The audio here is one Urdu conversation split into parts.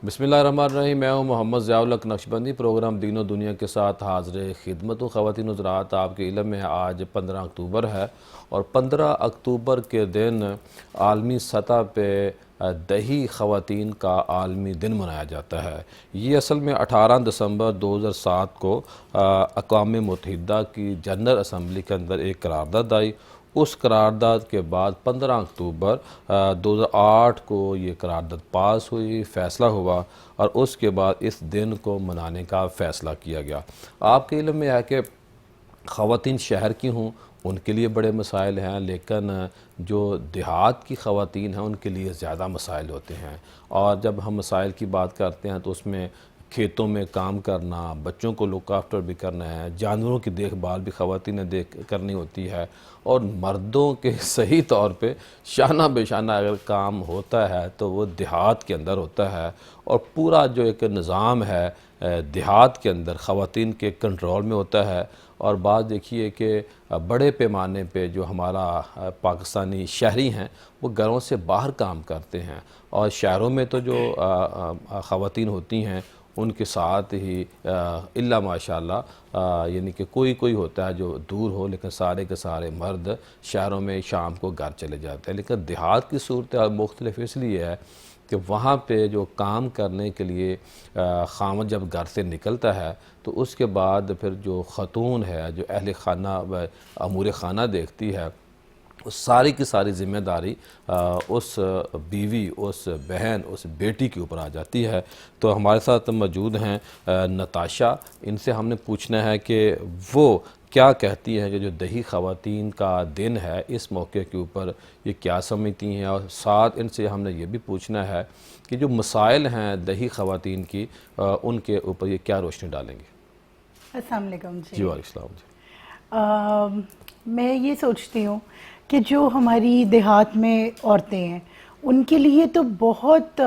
بسم اللہ الرحمن الرحیم. میں ہوں محمد ضیاء الحق نقشبندی. پروگرام دین و دنیا کے ساتھ حاضر خدمت ہوں. خواتین حضرات، آپ کے علم میں آج 15 اکتوبر ہے اور 15 اکتوبر کے دن عالمی سطح پہ دیہی خواتین کا عالمی دن منایا جاتا ہے. یہ اصل میں 18 دسمبر 2007 کو اقوام متحدہ کی جنرل اسمبلی کے اندر ایک قرارداد آئی. اس قرارداد کے بعد 15 اکتوبر 2008 کو یہ قرارداد پاس ہوئی، فیصلہ ہوا اور اس کے بعد اس دن کو منانے کا فیصلہ کیا گیا. آپ کے علم میں ہے کہ خواتین شہر کی ہوں ان کے لیے بڑے مسائل ہیں، لیکن جو دیہات کی خواتین ہیں ان کے لیے زیادہ مسائل ہوتے ہیں. اور جب ہم مسائل کی بات کرتے ہیں تو اس میں کھیتوں میں کام کرنا، بچوں کو لک آفٹر بھی کرنا ہے، جانوروں کی دیکھ بھال بھی خواتین نے کرنی ہوتی ہے، اور مردوں کے صحیح طور پہ شانہ بے شانہ اگر کام ہوتا ہے تو وہ دیہات کے اندر ہوتا ہے. اور پورا جو ایک نظام ہے دیہات کے اندر خواتین کے کنٹرول میں ہوتا ہے. اور بات دیکھیے کہ بڑے پیمانے پہ جو ہمارا پاکستانی شہری ہیں وہ گھروں سے باہر کام کرتے ہیں، اور شہروں میں تو جو خواتین ہوتی ہیں ان کے ساتھ ہی الا ماشاءاللہ یعنی کہ کوئی ہوتا ہے جو دور ہو، لیکن سارے کے سارے مرد شہروں میں شام کو گھر چلے جاتے ہیں. لیکن دیہات کی صورتحال مختلف اس لیے ہے کہ وہاں پہ جو کام کرنے کے لیے خاوند جب گھر سے نکلتا ہے تو اس کے بعد پھر جو خاتون ہے، جو اہل خانہ و امور خانہ دیکھتی ہے، اس ساری کی ساری ذمہ داری اس بیوی، اس بہن، اس بیٹی کے اوپر آ جاتی ہے. تو ہمارے ساتھ موجود ہیں نتاشا. ان سے ہم نے پوچھنا ہے کہ وہ کیا کہتی ہیں کہ جو دیہی خواتین کا دن ہے اس موقع کے اوپر یہ کیا سمجھتی ہیں، اور ساتھ ان سے ہم نے یہ بھی پوچھنا ہے کہ جو مسائل ہیں دیہی خواتین کی ان کے اوپر یہ کیا روشنی ڈالیں گے. السلام علیکم. جی وعلیکم السلام. میں یہ سوچتی ہوں کہ جو ہماری دیہات میں عورتیں ہیں ان کے لیے تو بہت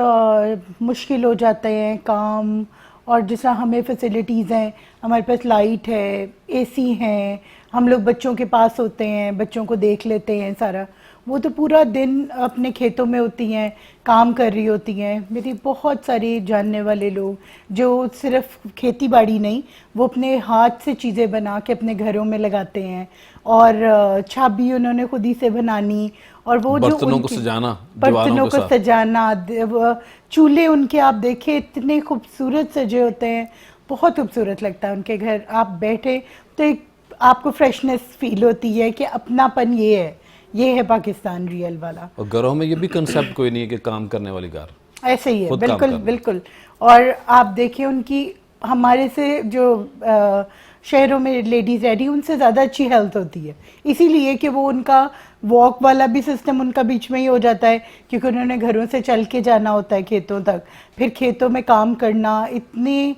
مشکل ہو جاتے ہیں کام. اور جس طرح ہمیں فیسلٹیز ہیں، ہمارے پاس لائٹ ہے، اے سی ہیں، ہم لوگ بچوں کے پاس ہوتے ہیں، بچوں کو دیکھ لیتے ہیں سارا. وہ تو پورا دن اپنے کھیتوں میں ہوتی ہیں، کام کر رہی ہوتی ہیں. میری بہت ساری جاننے والے لوگ جو صرف کھیتی باڑی نہیں، وہ اپنے ہاتھ سے چیزیں بنا کے اپنے گھروں میں لگاتے ہیں، اور چھت بھی انہوں نے خود ہی سے بنانی، اور وہ جو برتنوں کو سجانا، برتنوں کو سجانا، چولہے ان کے آپ دیکھیں اتنے خوبصورت سجے ہوتے ہیں، بہت خوبصورت لگتا ہے ان کے گھر. آپ بیٹھے تو ایک آپ کو فریشنس فیل ہوتی ہے کہ اپناپن یہ ہے پاکستان ریئل والا. اور گھروں میں یہ بھی کنسپٹ کوئی نہیں ہے کہ کام کرنے والی گھر ایسے ہی ہے. بالکل بالکل. اور آپ دیکھیں ان کی ہمارے سے جو شہروں میں لیڈیز رہتی ان سے زیادہ اچھی ہیلتھ ہوتی ہے، اسی لیے کہ وہ ان کا واک والا بھی سسٹم ان کا بیچ میں ہی ہو جاتا ہے، کیونکہ انہوں نے گھروں سے چل کے جانا ہوتا ہے کھیتوں تک. پھر کھیتوں میں کام کرنا اتنی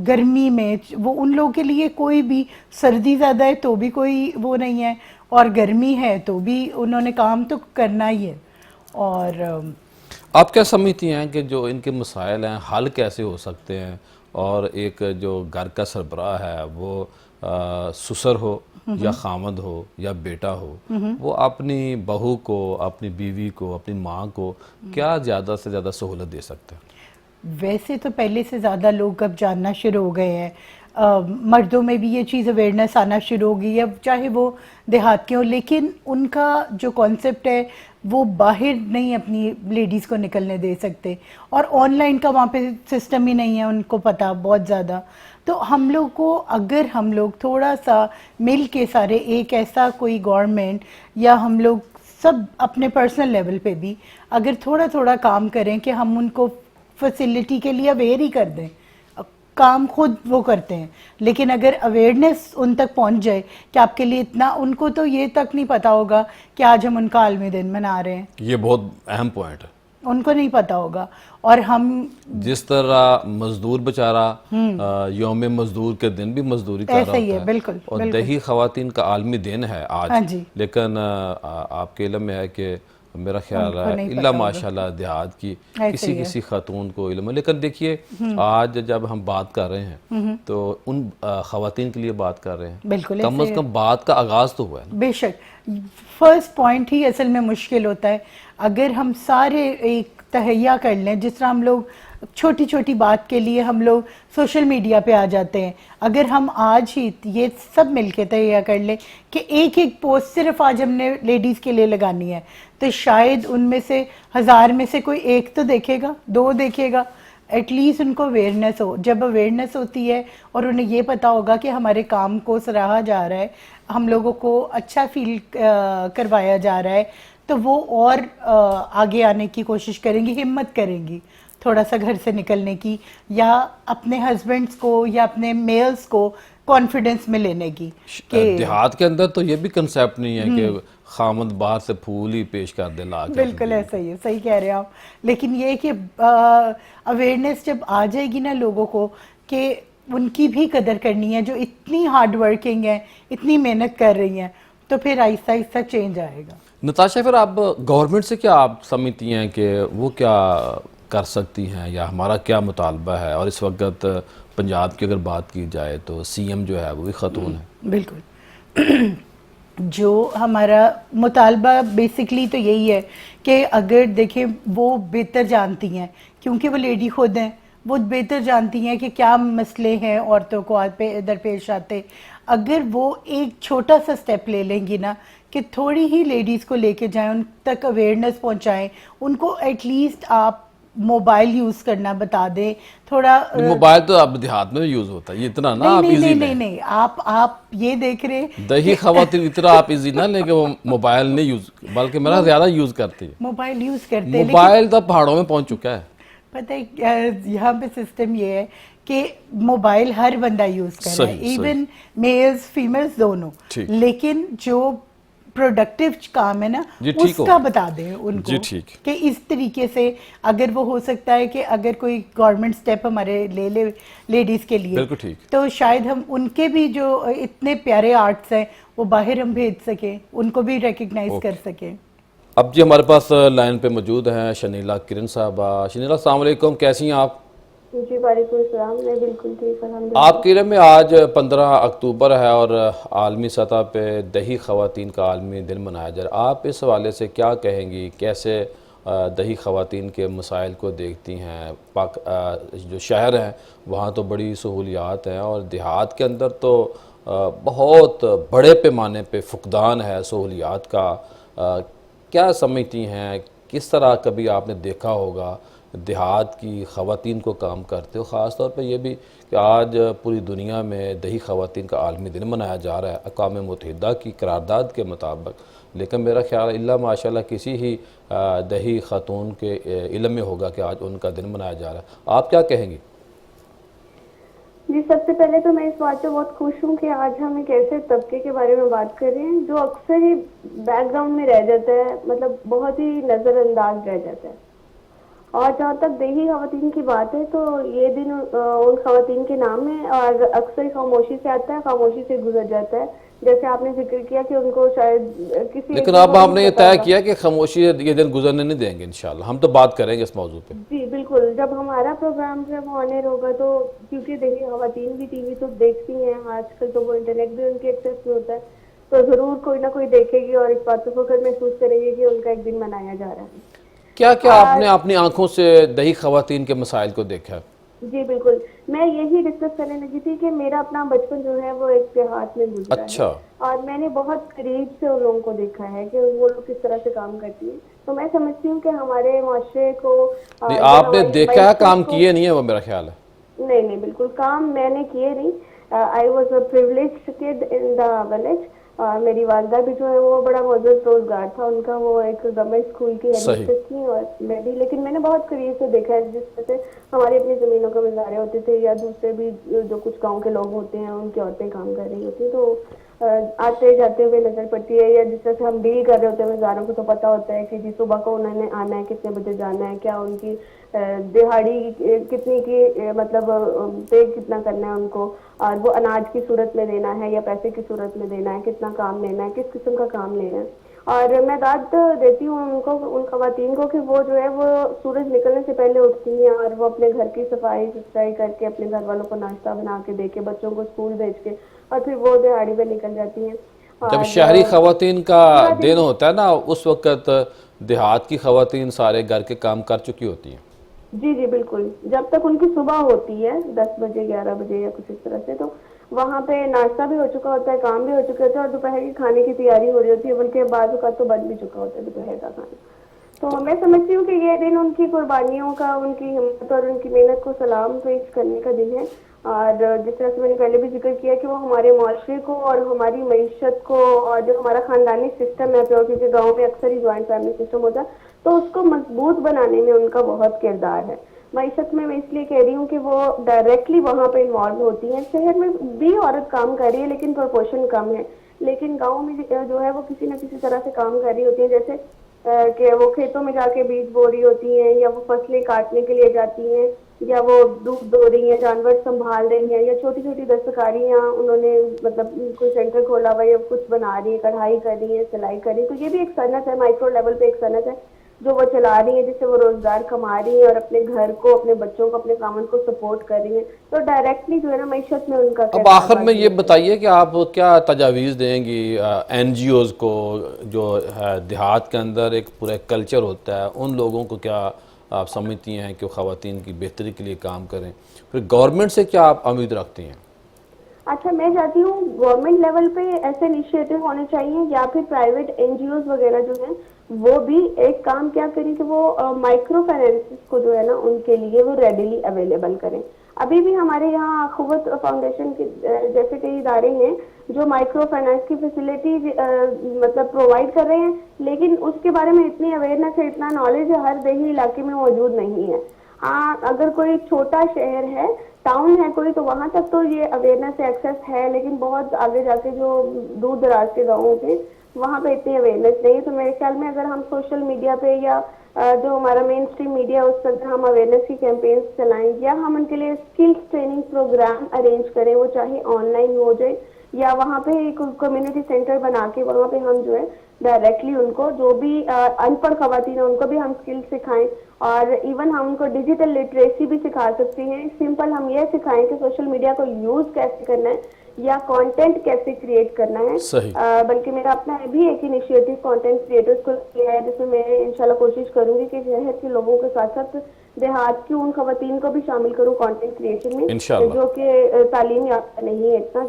گرمی میں، وہ ان لوگوں کے لیے کوئی بھی سردی زیادہ ہے تو بھی کوئی وہ نہیں ہے، اور گرمی ہے تو بھی انہوں نے کام تو کرنا ہی ہے. اور آپ کیا سمجھتی ہیں کہ جو ان کے مسائل ہیں حل کیسے ہو سکتے ہیں، اور ایک جو گھر کا سربراہ ہے وہ سسر ہو یا خامد ہو یا بیٹا ہو، وہ اپنی بہو کو، اپنی بیوی کو، اپنی ماں کو کیا زیادہ سے زیادہ سہولت دے سکتے ہیں؟ ویسے تو پہلے سے زیادہ لوگ اب جاننا شروع ہو گئے ہیں، مردوں میں بھی یہ چیز اویئرنیس آنا شروع ہو گئی ہے، چاہے وہ دیہات کے ہوں. لیکن ان کا جو کانسیپٹ ہے وہ باہر نہیں اپنی لیڈیز کو نکلنے دے سکتے، اور آن لائن کا وہاں پہ سسٹم ہی نہیں ہے ان کو پتہ بہت زیادہ. تو ہم لوگ کو اگر ہم لوگ تھوڑا سا مل کے سارے ایک ایسا کوئی گورنمنٹ یا ہم لوگ سب اپنے پرسنل لیول پہ بھی اگر تھوڑا تھوڑا کام کریں کہ ہم ان کو فیسلٹی کے لیے اویئر ہی کر دیں. کام خود وہ کرتے ہیں، لیکن اگر اویئرنیس ان تک پہنچ جائے کہ آپ کے لیے اتنا، ان کو تو یہ تک نہیں پتا ہوگا کہ آج ہم ان کا عالمی دن منا رہے ہیں. یہ بہت اہم پوائنٹ ہے. ان کو نہیں پتا ہوگا. اور ہم جس طرح مزدور بیچارہ یوم مزدور کے دن بھی مزدوری کر رہا ہوتا ہے، بالکل. اور دیہی خواتین کا عالمی دن ہے آج، لیکن آپ کے علم میں ہے کہ میرا خیال ہے اللہ ماشاءاللہ دیہات کی کسی خاتون کو علم ہے. لیکن دیکھیے آج جب ہم بات کر رہے ہیں تو ان خواتین کے لیے بات کر رہے ہیں، کم از کم بات کا آغاز تو ہوا ہے. بے شک فرسٹ پوائنٹ ہی اصل میں مشکل ہوتا ہے. اگر ہم سارے ایک تہیا کر لیں، جس طرح ہم لوگ چھوٹی چھوٹی بات کے لیے ہم لوگ سوشل میڈیا پہ آ جاتے ہیں. اگر ہم آج ہی یہ سب مل کے طے کر لیں کہ ایک ایک پوسٹ صرف آج ہم نے لیڈیز کے لیے لگانی ہے, تو شاید ان میں سے 1000 میں سے کوئی ایک تو دیکھے گا, 2 دیکھے گا, ایٹ لیسٹ ان کو اویئرنیس ہو. جب اویئرنیس ہوتی ہے اور انہیں یہ پتا ہوگا کہ ہمارے کام کو سراہا جا رہا ہے, ہم لوگوں کو اچھا فیل کروایا جا رہا ہے, تو وہ اور آگے آنے کی کوشش کریں گی, ہمت کریں گی تھوڑا سا گھر سے نکلنے کی, یا اپنے ہسبینڈس کو یا اپنے میلز کو کانفیڈنس میں لینے کی. دیہات کے اندر تو یہ بھی کنسیپٹ نہیں ہے کہ خامد باہر سے پھول ہی پیش کر دے لا کے. بالکل ایسا ہی ہے, صحیح کہہ رہے ہیں آپ. لیکن یہ کہ اویئرنیس جب آ جائے گی نا لوگوں کو کہ ان کی بھی قدر کرنی ہے جو اتنی ہارڈ ورکنگ ہیں, اتنی محنت کر رہی ہیں, تو پھر آہستہ آہستہ چینج آئے گا. نتاشا, پھر آپ گورنمنٹ سے کیا آپ سمجھتی ہیں کہ وہ کیا کر سکتی ہیں, یا ہمارا کیا مطالبہ ہے؟ اور اس وقت پنجاب کی اگر بات کی جائے تو سی ایم جو ہے وہ بھی خاتون ہے. بالکل. جو ہمارا مطالبہ بیسکلی تو یہی ہے کہ اگر دیکھیں وہ بہتر جانتی ہیں, کیونکہ وہ لیڈی خود ہیں, وہ بہتر جانتی ہیں کہ کیا مسئلے ہیں عورتوں کو درپیش آتے. اگر وہ ایک چھوٹا سا سٹیپ لے لیں گی نا کہ تھوڑی ہی لیڈیز کو لے کے جائیں, ان تک اویئرنیس پہنچائیں, ان کو ایٹ لیسٹ آپ موبائل یوز کرنا بتا دیں تھوڑا. موبائل تو اب دیہات میں بھی یوز ہوتا ہے, یہ اتنا نا آپ ایزی نہیں نہیں, آپ یہ دیکھ رہے دیہی خواتین اتنا آپ ایزی نہ لیں کہ وہ موبائل نہیں یوز, بلکہ میرا زیادہ یوز کرتی ہے. موبائل یوز کرتے, موبائل تو پہاڑوں میں پہنچ چکا ہے. پتہ ہے یہاں پہ سسٹم یہ ہے کہ موبائل ہر بندہ یوز کر رہا ہے, ایون میلز فیمیلز دونوں, لیکن جو پروڈکٹیو کام ہے نا اس کا بتا دیں ان کو کہ اس طریقے سے اگر وہ ہو سکتا ہے کہ اگر کوئی گورنمنٹ سٹیپ ہمارے لے لے لیڈیز کے لیے, تو شاید ہم ان کے بھی جو اتنے پیارے آرٹس ہیں وہ باہر ہم بھیج سکیں, ان کو بھی ریکگنائز کر سکیں. اب جی ہمارے پاس لائن پہ موجود ہیں شنیلا کرن صاحبہ. شنیلا السلام علیکم, کیسی ہیں آپ؟ جی وعلیکم السلام, میں بالکل ٹھیک الحمدللہ. آپ کے علم میں آج 15 اکتوبر ہے اور عالمی سطح پہ دیہی خواتین کا عالمی دن منایا جا رہا ہے. آپ اس حوالے سے کیا کہیں گی, کیسے دیہی خواتین کے مسائل کو دیکھتی ہیں؟ جو شہر ہیں وہاں تو بڑی سہولیات ہیں, اور دیہات کے اندر تو بہت بڑے پیمانے پہ فقدان ہے سہولیات کا. کیا سمجھتی ہیں, کس طرح کبھی آپ نے دیکھا ہوگا دیہات کی خواتین کو کام کرتے ہو؟ خاص طور پہ یہ بھی کہ آج پوری دنیا میں دیہی خواتین کا عالمی دن منایا جا رہا ہے اقوام متحدہ کی قرارداد کے مطابق, لیکن میرا خیال اللہ ماشاءاللہ کسی ہی دیہی خاتون کے علم میں ہوگا کہ آج ان کا دن منایا جا رہا ہے. آپ کیا کہیں گی؟ جی سب سے پہلے تو میں اس بات سے بہت خوش ہوں کہ آج ہم ایک ایسے طبقے کے بارے میں بات کر رہے ہیں جو اکثر ہی بیک گراؤنڈ میں رہ جاتا ہے, مطلب بہت ہی نظر انداز رہ جاتا ہے. اور جہاں تک دیہی خواتین کی بات ہے تو یہ دن ان خواتین کے نام ہے, اور اکثر خاموشی سے آتا ہے, خاموشی سے گزر جاتا ہے. جیسے آپ نے ذکر کیا کہ ان کو شاید کسی, لیکن اب آپ نے یہ طے کیا کہ خاموشی یہ دن گزرنے نہیں دیں گے انشاءاللہ, ہم تو بات کریں گے اس موضوع پہ. جی بالکل, جب ہمارا پروگرام جب آنر ہوگا تو کیونکہ دیکھیے خواتین بھی ٹی وی تو دیکھتی ہیں آج کل, تو وہ انٹرنیٹ بھی ان کے ایکسیس میں ہوتا ہے, تو ضرور کوئی نہ کوئی دیکھے گی اور اس بات کو فخر محسوس کرے گی کہ ان کا ایک دن منایا جا رہا ہے. کیا آپ نے اپنی آنکھوں سے دیہی خواتین کے مسائل کو دیکھا؟ جی بالکل, میں یہی ڈسکس کرنے لگی تھی کہ میرا اپنا بچپن جو ہے وہ ایک دیہات میں گزرا ہے, اور میں نے بہت قریب سے ان لوگوں کو دیکھا ہے کہ وہ لوگ کس طرح سے کام کرتی ہیں. تو میں سمجھتی ہوں کہ ہمارے معاشرے کو آپ نے دیکھا ہے, کام کیے نہیں ہے وہ میرا خیال ہے. نہیں بالکل, کام میں نے کیے نہیں. I was a privileged could in the village. میری والدہ بھی جو ہے وہ بڑا معزز روزگار تھا ان کا, وہ ایک گورنمنٹ اسکول کی ہیڈ مسٹریس تھی, اور میں بھی, لیکن میں نے بہت قریب سے دیکھا ہے جس طرح سے ہماری اپنی زمینوں کے مظاہرے ہوتے تھے, یا دوسرے بھی جو کچھ گاؤں کے لوگ ہوتے ہیں ان کی عورتیں کام کر رہی ہوتی ہیں, تو آتے جاتے ہوئے نظر پڑتی ہے. یا جس طرح سے ہم ڈیل کر رہے ہوتے ہیں مزاروں کو, تو پتہ ہوتا ہے کہ جی صبح کو انہوں نے آنا ہے, کتنے بجے جانا ہے, کیا ان کی دہاڑی کتنی کی, مطلب پے کتنا کرنا ہے ان کو, اور وہ اناج کی صورت میں دینا ہے یا پیسے کی صورت میں دینا ہے, کتنا کام لینا ہے, کس قسم کا کام لینا ہے. اور میں داد دیتی ہوں ان کو, ان خواتین کو, کہ وہ جو ہے وہ سورج نکلنے سے پہلے اٹھتی ہیں اور وہ اپنے گھر کی صفائی ستھرائی کر کے, اپنے گھر والوں کو ناشتہ بنا کے دے کے, بچوں کو اسکول بھیج کے, اور پھر وہ دہاڑی پہ نکل جاتی ہیں. جب شہری خواتین کا دن ہوتا ہے نا, اس وقت دیہات کی خواتین سارے گھر کے کام کر چکی ہوتی ہیں. جی جی بالکل، جب تک ان کی صبح ہوتی ہے 10 بجے 11 بجے یا کچھ اس طرح سے، تو وہاں پہ ناشتہ بھی ہو چکا ہوتا ہے، کام بھی ہو چکا ہوتا ہے، اور دوپہر کے کھانے کی تیاری ہو رہی ہوتی ہے، بلکہ بعض اوقات تو بن بھی چکا ہوتا ہے دوپہر کا کھانا. تو میں سمجھتی ہوں کہ یہ دن ان کی قربانیوں کا، ان کی ہمت اور ان کی محنت کو سلام پیش کرنے کا دن ہے. اور جس طرح سے میں نے پہلے بھی ذکر کیا کہ وہ ہمارے معاشرے کو اور ہماری معیشت کو، اور جو ہمارا خاندانی سسٹم ہے، کیونکہ گاؤں میں اکثر ہی جوائنٹ فیملی سسٹم ہوتا ہے، تو اس کو مضبوط بنانے میں ان کا بہت کردار ہے. معیشت میں اس لیے کہہ رہی ہوں کہ وہ ڈائریکٹلی وہاں پہ انوالو ہوتی ہیں. شہر میں بھی عورت کام کر رہی ہے لیکن پرپورشن کم ہے، لیکن گاؤں میں جو ہے وہ کسی نہ کسی طرح سے کام کر رہی ہوتی ہے. جیسے کہ وہ کھیتوں میں جا کے بیج بو رہی ہوتی ہیں، یا وہ فصلیں کاٹنے کے لیے جاتی ہیں، یا وہ دودھ دو رہی ہیں، جانور سنبھال رہی ہیں، یا چھوٹی چھوٹی دستکاریاں انہوں نے مطلب کوئی سینٹر کھولا ہوا ہے یا کچھ بنا رہی ہے، کڑھائی کر رہی ہے، سلائی کر رہی ہے. تو یہ بھی ایک صنعت ہے، مائکرو لیول پہ ایک صنعت ہے جو وہ چلا رہی ہیں، جس سے وہ روزگار کما رہی ہیں اور اپنے گھر کو، اپنے بچوں کو، اپنے خاوند کو سپورٹ کر رہی ہیں. تو ڈائریکٹلی جو ہے نا معیشت میں ان کا اب آخر میں یہ بتائیے کہ آپ کیا تجاویز دیں گی این جی اوز کو، جو ہے دیہات کے اندر ایک پورا کلچر ہوتا ہے، ان لوگوں کو کیا آپ سمجھتی ہیں کہ خواتین کی بہتری کے لیے کام کریں؟ پھر گورنمنٹ سے کیا آپ امید رکھتی ہیں؟ اچھا، میں چاہتی ہوں گورنمنٹ لیول پہ ایسے انیشیٹو ہونے چاہیے، یا پھر پرائیویٹ این جی اوز وغیرہ جو ہیں وہ بھی ایک کام کیا کریں کہ وہ مائکرو فائنینس کو جو ہے نا ان کے لیے وہ ریڈیلی اویلیبل کریں. ابھی بھی ہمارے یہاں اخوت فاؤنڈیشن کے جیسے کئی ادارے ہیں جو مائکرو فائنانس کی فیسلٹی مطلب پرووائڈ کر رہے ہیں، لیکن اس کے بارے میں اتنی اویئرنیس ہے، اتنا نالج ہر دیہی علاقے میں موجود نہیں ہے. ہاں، اگر کوئی چھوٹا شہر ہے، ٹاؤن ہے کوئی، تو وہاں تک تو یہ اویئرنیس ایکسیس ہے، لیکن بہت آگے جا کے جو دور دراز کے گاؤں تھے وہاں پہ اتنی اویئرنیس نہیں ہے. تو میرے خیال میں اگر ہم سوشل میڈیا پہ یا جو ہمارا مین اسٹریم میڈیا اس پر ہم اویئرنیس کی کیمپینز چلائیں، یا ہم ان کے لیے اسکلس ٹریننگ پروگرام ارینج کریں، وہ چاہے آن لائن ہو جائے یا وہاں پہ ایک کمیونٹی سینٹر بنا کے وہاں پہ ہم جو ہے ڈائریکٹلی ان کو، جو بھی ان پڑھ خواتین ہیں ان کو بھی ہم اسکل سکھائیں. اور ایون ہم ان کو ڈیجیٹل لٹریسی بھی سکھا سکتے ہیں. سمپل ہم یہ سکھائیں کہ سوشل میڈیا کو یوز کیسے کرنا ہے یا کانٹینٹ کیسے کریٹ کرنا ہے. بلکہ میرا اپنا بھی ایک انیشیٹو کانٹینٹ کریٹرز کو کیا ہے، جس میں میں انشاءاللہ کوشش کروں گی کہ شہر کے لوگوں کے ساتھ ساتھ دیہات کی ان خواتین کو بھی شامل کروں کانٹینٹ کریشن میں، جو کہ تعلیم یافتہ نہیں ہے اتنا،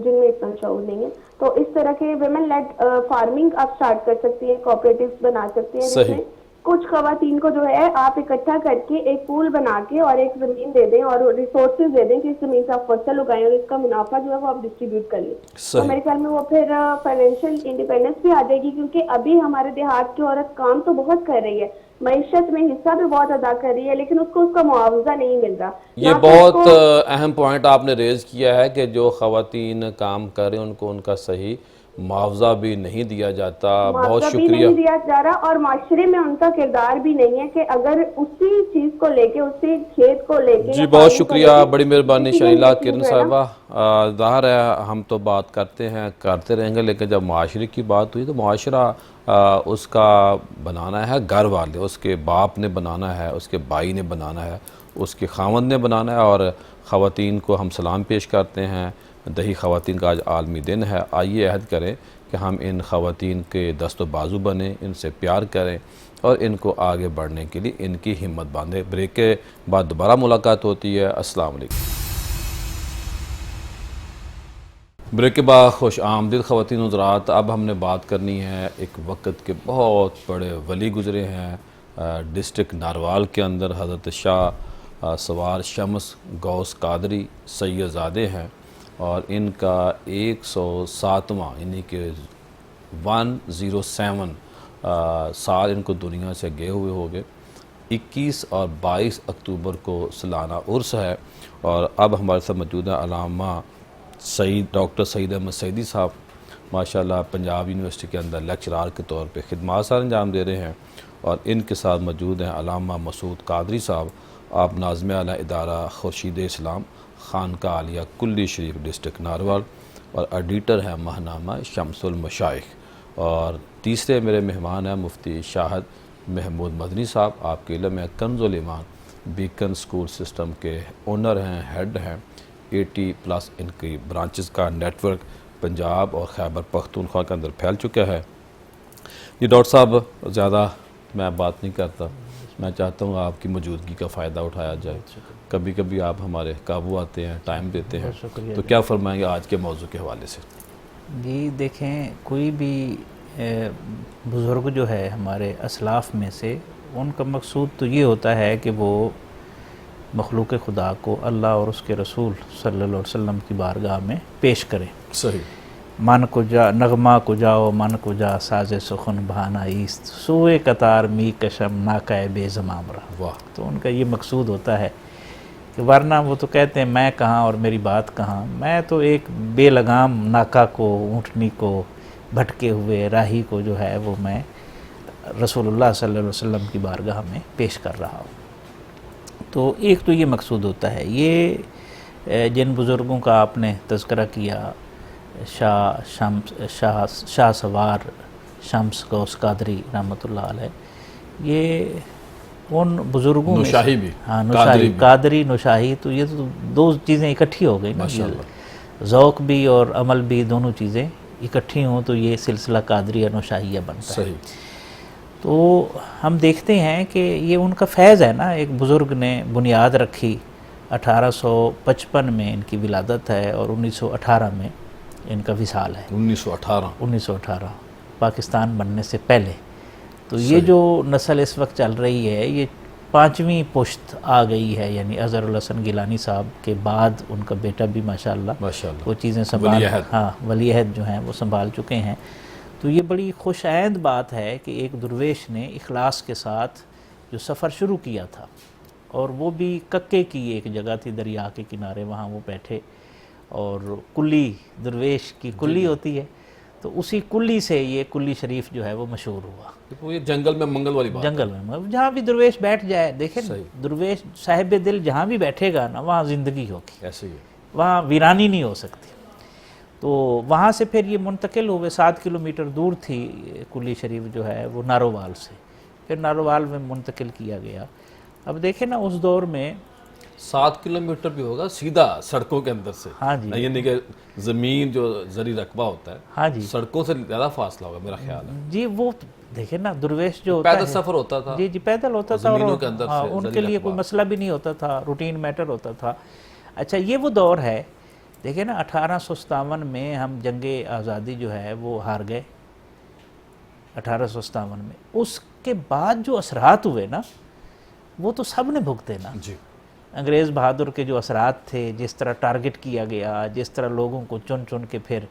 جن میں اتنا شعور نہیں ہے. تو اس طرح کے ویمن لیڈ فارمنگ آپ سٹارٹ کر سکتی ہیں، کوآپریٹیوز بنا سکتے ہیں، جس میں کچھ خواتین کو جو ہے آپ اکٹھا کر کے ایک پول بنا کے اور ایک زمین دے دیں اور ریسورسز دے دیں کہ اس زمین سے آپ فصل اگائیں اور اس کا منافع جو ہے وہ آپ ڈسٹریبیوٹ کر لیں. تو میرے خیال میں وہ پھر فائنینشیل انڈیپینڈنس بھی آ جائے گی، کیونکہ ابھی ہمارے دیہات کی عورت کام تو بہت کر رہی ہے، معیشت میں حصہ بھی بہت ادا کر رہی ہے، لیکن اس کو اس کا معاوضہ نہیں مل رہا. یہ بہت اہم پوائنٹ آپ نے ریز کیا ہے کہ جو خواتین کام کر رہے ہیں ان کو ان کا صحیح معاوضہ بھی نہیں دیا جاتا. بہت شکریہ. نہیں دیا جا رہا، اور معاشرے میں ان کا کردار بھی نہیں ہے کہ اگر اسی چیز کو لے کے، اسی کھیت کو لے کے. جی بہت شکریہ، بڑی مہربانی شلیلا کرن صاحبہ. ظاہر ہے ہم تو بات کرتے ہیں، کرتے رہیں گے، لیکن جب معاشرے کی بات ہوئی تو معاشرہ اس کا بنانا ہے گھر والے، اس کے باپ نے بنانا ہے، اس کے بھائی نے بنانا ہے، اس کے خاوند نے بنانا ہے. اور خواتین کو ہم سلام پیش کرتے ہیں. دیہی خواتین کا آج عالمی دن ہے. آئیے عہد کریں کہ ہم ان خواتین کے دست و بازو بنیں، ان سے پیار کریں اور ان کو آگے بڑھنے کے لیے ان کی ہمت باندھیں. بریک کے بعد دوبارہ ملاقات ہوتی ہے. السلام علیکم. بریک کے بعد خوش آمدید خواتین و حضرات. اب ہم نے بات کرنی ہے ایک وقت کے بہت بڑے ولی گزرے ہیں ڈسٹرکٹ ناروال کے اندر. حضرت شاہ سوار شمس غوث قادری سید زادے ہیں، اور ان کا 107واں یعنی کہ 107 سال ان کو دنیا سے گئے ہوئے ہو گئے. 21 اور 22 اکتوبر کو سالانہ عرس ہے. اور اب ہمارے ساتھ موجود ہیں علامہ ڈاکٹر سعید احمد سعیدی صاحب، ماشاءاللہ پنجاب یونیورسٹی کے اندر لیکچرار کے طور پہ خدمات سر انجام دے رہے ہیں. اور ان کے ساتھ موجود ہیں علامہ مسعود قادری صاحب، آپ ناظم اعلیٰ ادارہ خورشید اسلام خانقاہ عالیہ کلی شریف ڈسٹرکٹ ناروال، اور ایڈیٹر ہیں ماہنامہ شمس المشائخ. اور تیسرے میرے مہمان ہیں مفتی شاہد محمود مدنی صاحب، آپ کے علم میں کنز الایمان بیکن سکول سسٹم کے اونر ہیں، ہیڈ ہیں. 80+ ان کی برانچز کا نیٹ ورک پنجاب اور خیبر پختونخوا کے اندر پھیل چکا ہے. جی ڈاکٹر صاحب، زیادہ میں بات نہیں کرتا، میں چاہتا ہوں آپ کی موجودگی کا فائدہ اٹھایا جائے. کبھی کبھی آپ ہمارے قابو آتے ہیں, ٹائم دیتے ہیں, تو کیا فرمائیں گے آج کے موضوع کے حوالے سے؟ جی دیکھیں, کوئی بھی بزرگ جو ہے ہمارے اسلاف میں سے, ان کا مقصود تو یہ ہوتا ہے کہ وہ مخلوق خدا کو اللہ اور اس کے رسول صلی اللہ علیہ وسلم کی بارگاہ میں پیش کریں. صحیح. من کو جا نغمہ کو جاؤ من کو جا ساز سخن بہانہ ایست سوئے قطار می کشم ناکہ بے زمام رہا. واہ. تو ان کا یہ مقصود ہوتا ہے کہ ورنہ وہ تو کہتے ہیں میں کہاں اور میری بات کہاں, میں تو ایک بے لگام ناکہ کو, اونٹنی کو, بھٹکے ہوئے راہی کو جو ہے وہ میں رسول اللہ صلی اللہ علیہ وسلم کی بارگاہ میں پیش کر رہا ہوں. تو ایک تو یہ مقصود ہوتا ہے. یہ جن بزرگوں کا آپ نے تذکرہ کیا, شاہ سوار شمس غوث قادری رحمۃ اللہ علیہ, یہ ان بزرگوں میں نوشاہی بھی, ہاں نوشاہی, قادری نوشاہی, تو یہ تو دو چیزیں اکٹھی ہو گئی نا, ذوق بھی اور عمل بھی دونوں چیزیں اکٹھی ہوں تو یہ سلسلہ قادریہ نوشاہیہ بنتا ہے. صحیح. تو ہم دیکھتے ہیں کہ یہ ان کا فیض ہے نا. ایک بزرگ نے بنیاد رکھی, 1855 میں ان کی ولادت ہے اور 1918 میں ان کا وصال ہے. 1918 پاکستان بننے سے پہلے. تو یہ جو نسل اس وقت چل رہی ہے یہ 5ویں پشت آ گئی ہے, یعنی اظہر الحسن گیلانی صاحب کے بعد ان کا بیٹا بھی ماشاءاللہ وہ چیزیں سنبھال, ہاں ولی عہد جو ہیں وہ سنبھال چکے ہیں. تو یہ بڑی خوش آئند بات ہے کہ ایک درویش نے اخلاص کے ساتھ جو سفر شروع کیا تھا, اور وہ بھی ککے کی ایک جگہ تھی دریا کے کنارے, وہاں وہ بیٹھے, اور کلی درویش کی کلی ہوتی ہے, تو اسی کلی سے یہ کلی شریف جو ہے وہ مشہور ہوا. یہ جنگل میں منگل والی بات, جنگل میں جہاں بھی درویش بیٹھ جائے, دیکھیں درویش صاحب دل جہاں بھی بیٹھے گا نا وہاں زندگی ہوگی, ایسے ہی وہاں ویرانی نہیں ہو سکتی. تو وہاں سے پھر یہ منتقل ہوئے, 7 کلومیٹر دور تھی کلی شریف جو ہے وہ نارووال سے, پھر نارووال میں منتقل کیا گیا. اب دیکھیں نا اس دور میں 7 کلومیٹر بھی ہوگا سیدھا سڑکوں کے اندر سے, ہاں جی, یعنی کہ زمین جو زرعی رقبہ ہوتا ہے, ہاں جی, سڑکوں سے زیادہ فاصلہ ہوگا میرا خیال ہے. جی وہ دیکھیں نا درویش جو ہوتا پیدل سفر ہوتا تھا, جی پیدل ہوتا تھا, زمینوں کے اندر سے ان کے لیے کوئی مسئلہ بھی نہیں ہوتا تھا, روٹین میٹر ہوتا تھا. اچھا یہ وہ دور ہے, دیکھیں نا 1857 میں ہم جنگ آزادی جو ہے وہ ہار گئے 1857 میں. اس کے بعد جو اثرات ہوئے نا وہ تو سب نے بھگتے نا. جی. انگریز بہادر کے جو اثرات تھے, جس طرح ٹارگٹ کیا گیا, جس طرح لوگوں کو چن چن کے پھر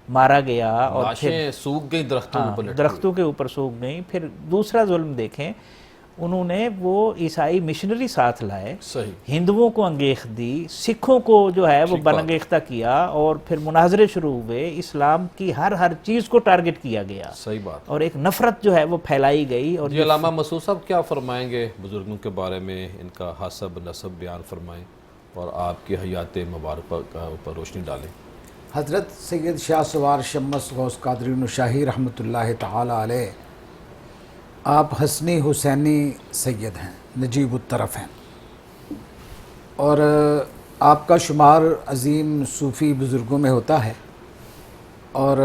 مارا گیا, اور لاشیں سوکھ گئی درختوں کے اوپر سوکھ گئیں. پھر دوسرا ظلم دیکھیں, انہوں نے وہ عیسائی مشنری ساتھ لائے, ہندوؤں کو انگیخت دی, سکھوں کو جو ہے وہ برانگیختہ کیا, اور پھر مناظرے شروع ہوئے, اسلام کی ہر چیز کو ٹارگٹ کیا گیا. صحیح بات. اور ایک نفرت جو ہے وہ پھیلائی گئی. اور جی علامہ مسعود صاحب کیا فرمائیں گے بزرگوں کے بارے میں, ان کا حسب نسب بیان فرمائیں اور آپ کی حیات مبارک کا اوپر روشنی ڈالیں. حضرت سید شاہ سوار شمس غوث قادری نوشاہی رحمۃ اللہ تعالی علیہ, آپ حسنی حسینی سید ہیں, نجیب الطرف ہیں, اور آپ کا شمار عظیم صوفی بزرگوں میں ہوتا ہے. اور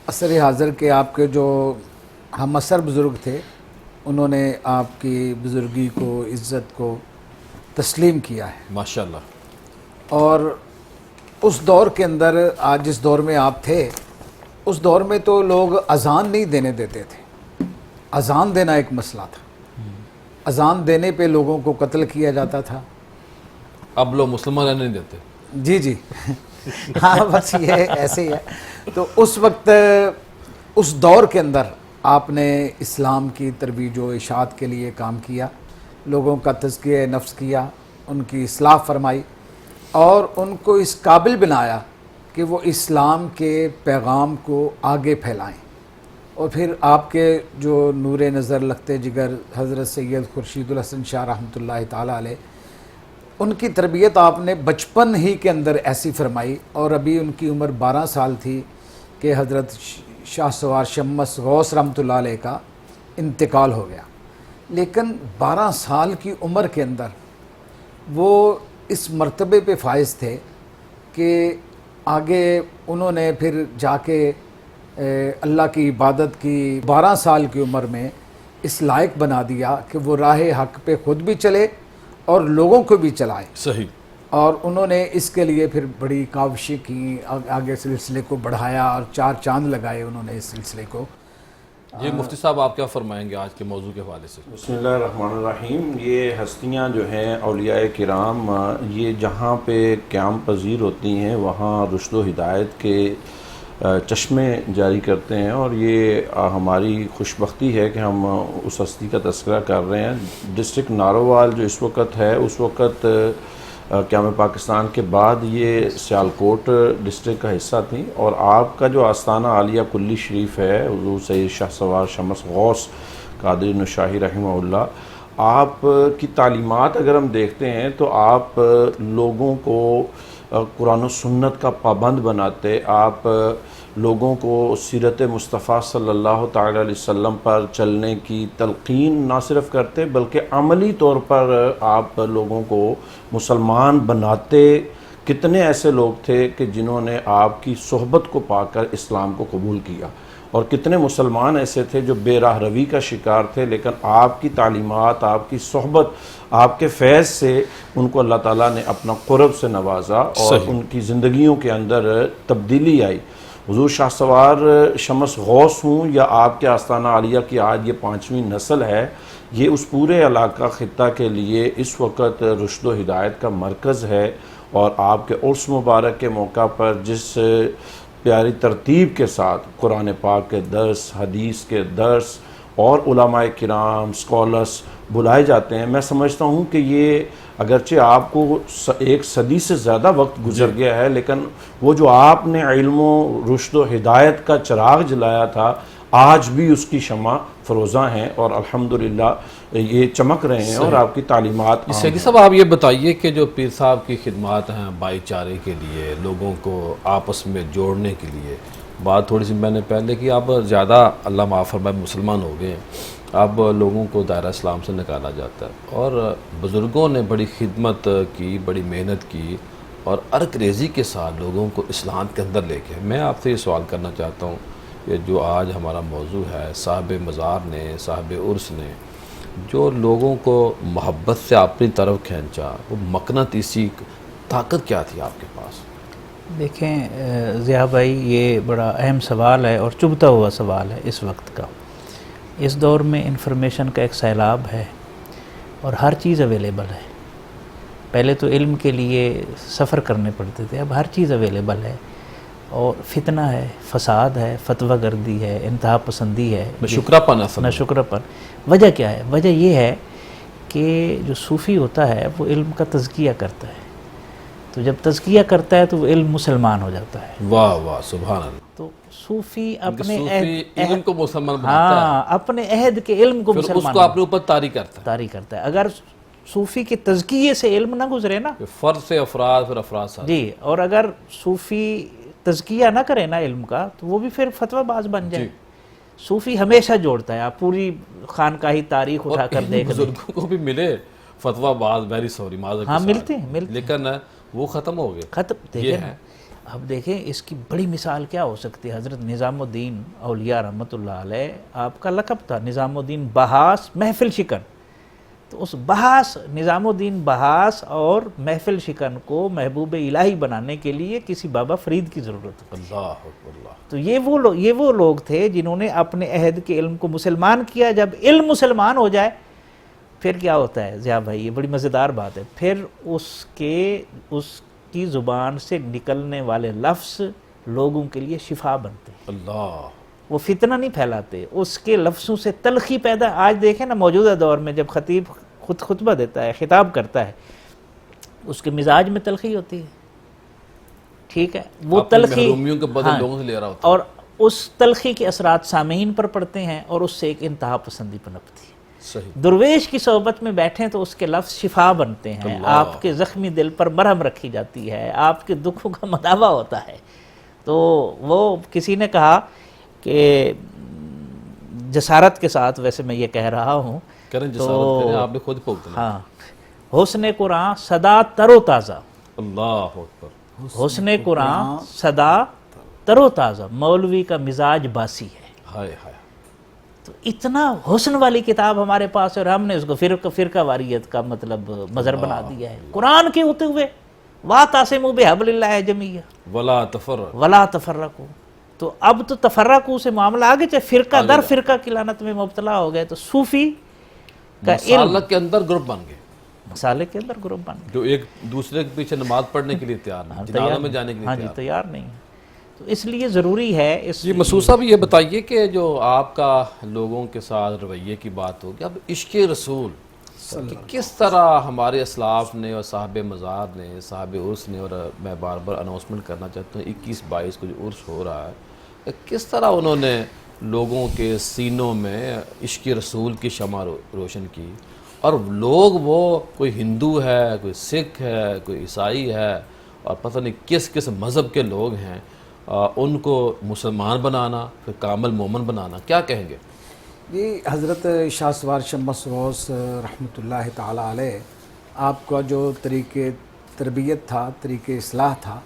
عصر حاضر کے آپ کے جو ہم عصر بزرگ تھے انہوں نے آپ کی بزرگی کو, عزت کو تسلیم کیا ہے ماشاءاللہ. اور اس دور کے اندر, آج جس دور میں آپ تھے اس دور میں تو لوگ اذان نہیں دینے دیتے تھے. اذان دینا ایک مسئلہ تھا, اذان دینے پہ لوگوں کو قتل کیا جاتا تھا. اب لوگ مسلمان رہنے نہیں دیتے. جی جی ہاں بس یہ ایسے ہی ہے. تو اس وقت اس دور کے اندر آپ نے اسلام کی ترویج و اشاعت کے لیے کام کیا, لوگوں کا تزکیہ نفس کیا, ان کی اصلاح فرمائی, اور ان کو اس قابل بنایا کہ وہ اسلام کے پیغام کو آگے پھیلائیں. اور پھر آپ کے جو نور نظر لگتے جگر حضرت سید خورشید الحسن شاہ رحمۃ اللہ تعالیٰ علیہ, ان کی تربیت آپ نے بچپن ہی کے اندر ایسی فرمائی. اور ابھی ان کی عمر 12 سال تھی کہ حضرت شاہ سوار شمس غوث رحمۃ اللہ علیہ کا انتقال ہو گیا. لیکن 12 سال کی عمر کے اندر وہ اس مرتبے پہ فائز تھے کہ آگے انہوں نے پھر جا کے اللہ کی عبادت کی. 12 سال کی عمر میں اس لائق بنا دیا کہ وہ راہ حق پہ خود بھی چلے اور لوگوں کو بھی چلائے. صحیح. اور انہوں نے اس کے لیے پھر بڑی کاوشیں کی, آگے سلسلے کو بڑھایا اور 4 چاند لگائے انہوں نے اس سلسلے کو. جی مفتی صاحب آپ کیا فرمائیں گے آج کے موضوع کے حوالے سے؟ بسم اللہ الرحمن الرحیم. یہ ہستیاں جو ہیں اولیاء کرام, یہ جہاں پہ قیام پذیر ہوتی ہیں وہاں رشد و ہدایت کے چشمے جاری کرتے ہیں, اور یہ ہماری خوش بختی ہے کہ ہم اس ہستی کا تذکرہ کر رہے ہیں. ڈسٹرکٹ نارووال جو اس وقت ہے, اس وقت قیام پاکستان کے بعد یہ سیالکوٹ ڈسٹرکٹ کا حصہ تھیں, اور آپ کا جو آستانہ عالیہ کلی شریف ہے حضور سید شاہ سوار شمس غوث قادری نشاہی رحمہ اللہ, آپ کی تعلیمات اگر ہم دیکھتے ہیں تو آپ لوگوں کو قرآن و سنت کا پابند بناتے, آپ لوگوں کو سیرت مصطفیٰ صلی اللہ تعالی علیہ وسلم پر چلنے کی تلقین نہ صرف کرتے بلکہ عملی طور پر آپ لوگوں کو مسلمان بناتے. کتنے ایسے لوگ تھے کہ جنہوں نے آپ کی صحبت کو پا کر اسلام کو قبول کیا, اور کتنے مسلمان ایسے تھے جو بے راہ روی کا شکار تھے, لیکن آپ کی تعلیمات, آپ کی صحبت, آپ کے فیض سے ان کو اللہ تعالیٰ نے اپنا قرب سے نوازا اور ان کی زندگیوں کے اندر تبدیلی آئی. حضور شاہ سوار شمس غوث ہوں یا آپ کے آستانہ عالیہ کی آج یہ 5ویں نسل ہے, یہ اس پورے علاقہ خطہ کے لیے اس وقت رشد و ہدایت کا مرکز ہے. اور آپ کے عرس مبارک کے موقع پر جس پیاری ترتیب کے ساتھ قرآن پاک کے درس, حدیث کے درس اور علماء کرام, اسکالرس بلائے جاتے ہیں, میں سمجھتا ہوں کہ یہ اگرچہ آپ کو 1 صدی سے زیادہ وقت گزر گیا ہے, لیکن وہ جو آپ نے علم و رشد و ہدایت کا چراغ جلایا تھا آج بھی اس کی شمع فروزاں ہیں, اور الحمدللہ یہ چمک رہے ہیں, اور آپ کی تعلیمات. سیدی صاحب آپ یہ بتائیے کہ جو پیر صاحب کی خدمات ہیں بھائی چارے کے لیے, لوگوں کو آپس میں جوڑنے کے لیے, بات تھوڑی سی میں نے پہلے کی, آپ زیادہ اللہ معاف فرمائے مسلمان ہو گئے ہیں, اب لوگوں کو دائرہ اسلام سے نکالا جاتا ہے, اور بزرگوں نے بڑی خدمت کی, بڑی محنت کی, اور عرق ریزی کے ساتھ لوگوں کو اسلام کے اندر لے کے. میں آپ سے یہ سوال کرنا چاہتا ہوں کہ جو آج ہمارا موضوع ہے, صاحب مزار نے, صاحب عرس نے جو لوگوں کو محبت سے اپنی طرف کھینچا, وہ مقناطیسی طاقت کیا تھی آپ کے پاس؟ دیکھیں ضیاء بھائی, یہ بڑا اہم سوال ہے اور چبھتا ہوا سوال ہے اس وقت کا. اس دور میں انفارمیشن کا ایک سیلاب ہے اور ہر چیز اویلیبل ہے. پہلے تو علم کے لیے سفر کرنے پڑتے تھے, اب ہر چیز اویلیبل ہے, اور فتنہ ہے, فساد ہے, فتویٰ گردی ہے, انتہا پسندی ہے, نہ شکرپن. وجہ کیا ہے؟ وجہ یہ ہے کہ جو صوفی ہوتا ہے وہ علم کا تزکیہ کرتا ہے, تو جب تزکیہ کرتا ہے تو وہ علم مسلمان ہو جاتا ہے. واہ واہ سبحان اللہ. تو صوفی اپنے علم کو مسلمان بناتا ہے, اپنے عہد کے علم کو مسلمان, اس کو اپنے اوپر طاری کرتا ہے. اگر صوفی کے تزکیے سے علم نہ گزرے نا, فرد سے افراد, پھر افراد سے جی, اور اگر صوفی تزکیہ نہ کرے نا علم کا تو وہ بھی پھر فتویٰ باز بن جائے. صوفی ہمیشہ جوڑتا ہے, آپ پوری خانقاہی تاریخ اٹھا کر دیکھ لیں, بزرگوں کو بھی ملے فتویٰ باز, ویری سوری معذرت, ہاں ملتے ہیں, لیکن وہ ختم ہو گئے. دیکھیں اب دیکھیں اس کی بڑی مثال کیا ہو سکتی ہے. حضرت نظام الدین اولیاء رحمۃ اللہ علیہ, آپ کا لقب تھا نظام الدین بحاس محفل شکن. تو اس بحاس, نظام الدین بحاس اور محفل شکن کو محبوب الہی بنانے کے لیے کسی بابا فرید کی ضرورت تھی. اللہ اکبر. تو یہ وہ لوگ تھے جنہوں نے اپنے عہد کے علم کو مسلمان کیا. جب علم مسلمان ہو جائے پھر کیا ہوتا ہے ضیاء بھائی, یہ بڑی مزیدار بات ہے, پھر اس کی زبان سے نکلنے والے لفظ لوگوں کے لیے شفا بنتے ہیں. اللہ, وہ فتنہ نہیں پھیلاتے, اس کے لفظوں سے تلخی پیدا. آج دیکھیں نا موجودہ دور میں جب خطیب خود خطبہ دیتا ہے, خطاب کرتا ہے, اس کے مزاج میں تلخی ہوتی ہے, ٹھیک ہے, وہ تلخی محرومیوں کے بدل لوگوں سے لے رہا ہوتا ہے, اور اس تلخی کے اثرات سامعین پر پڑتے ہیں, اور اس سے ایک انتہا پسندی پنپتی ہے. درویش کی صحبت میں بیٹھیں تو اس کے لفظ شفا بنتے ہیں, آپ کے زخمی دل پر مرہم رکھی جاتی ہے, آپ کے دکھوں کا مداوا ہوتا ہے. تو وہ کسی نے کہا کہ جسارت کے ساتھ, ویسے میں یہ کہہ رہا ہوں, آپ نے خود پوچھنا, ہاں, حسن قرآن صدا تر و تازہ. اللہ اکبر. حسن قرآن صدا تر و تازہ, مولوی کا مزاج باسی ہے. ہائے ہائے. تو اتنا حسن والی کتاب ہمارے پاس ہے، اور ہم نے اس کو فرقہ واریت کا مطلب مظہر بنا دیا ہے قرآن کے ہوتے ہوئے۔ وَاعْتَصِمُوا بِحَبْلِ اللَّهِ جَمِيعًا ولا تفرق، وَلَا تَفَرَّقُوا۔ تو اب تو تفرقو سے معاملہ آگے، چاہے فرقہ در فرقہ کی لعنت میں مبتلا ہو گئے، تو صوفی کا علم مسالک کے اندر گروپ بن گئے، مسالے کے اندر گروپ بن گئے، جو ایک دوسرے کے پیچھے نماز پڑھنے کے لیے تیار نہیں، جنازوں میں جانے کے ہاں لیے جی تیار تیار نہیں ہے۔ تو اس لیے ضروری ہے اس جی مسعود صاحب یہ بتائیے کہ جو آپ کا لوگوں کے ساتھ رویے کی بات ہوگی، اب عشق رسول کہ کس طرح ہمارے اسلاف نے اور صاحب مزار نے، صاحب عرس نے، اور میں بار بار اناؤنسمنٹ کرنا چاہتا ہوں 21-22 کو جو عرس ہو رہا ہے، کس طرح انہوں نے لوگوں کے سینوں میں عشق رسول کی شمع روشن کی، اور لوگ وہ کوئی ہندو ہے، کوئی سکھ ہے، کوئی عیسائی ہے، اور پتہ نہیں کس کس مذہب کے لوگ ہیں، ان کو مسلمان بنانا، پھر کامل مومن بنانا، کیا کہیں گے؟ جی حضرت شاہ سوار شمس غوث رحمۃ اللہ تعالی علیہ، آپ کا جو طریقے تربیت تھا، طریقے اصلاح تھا،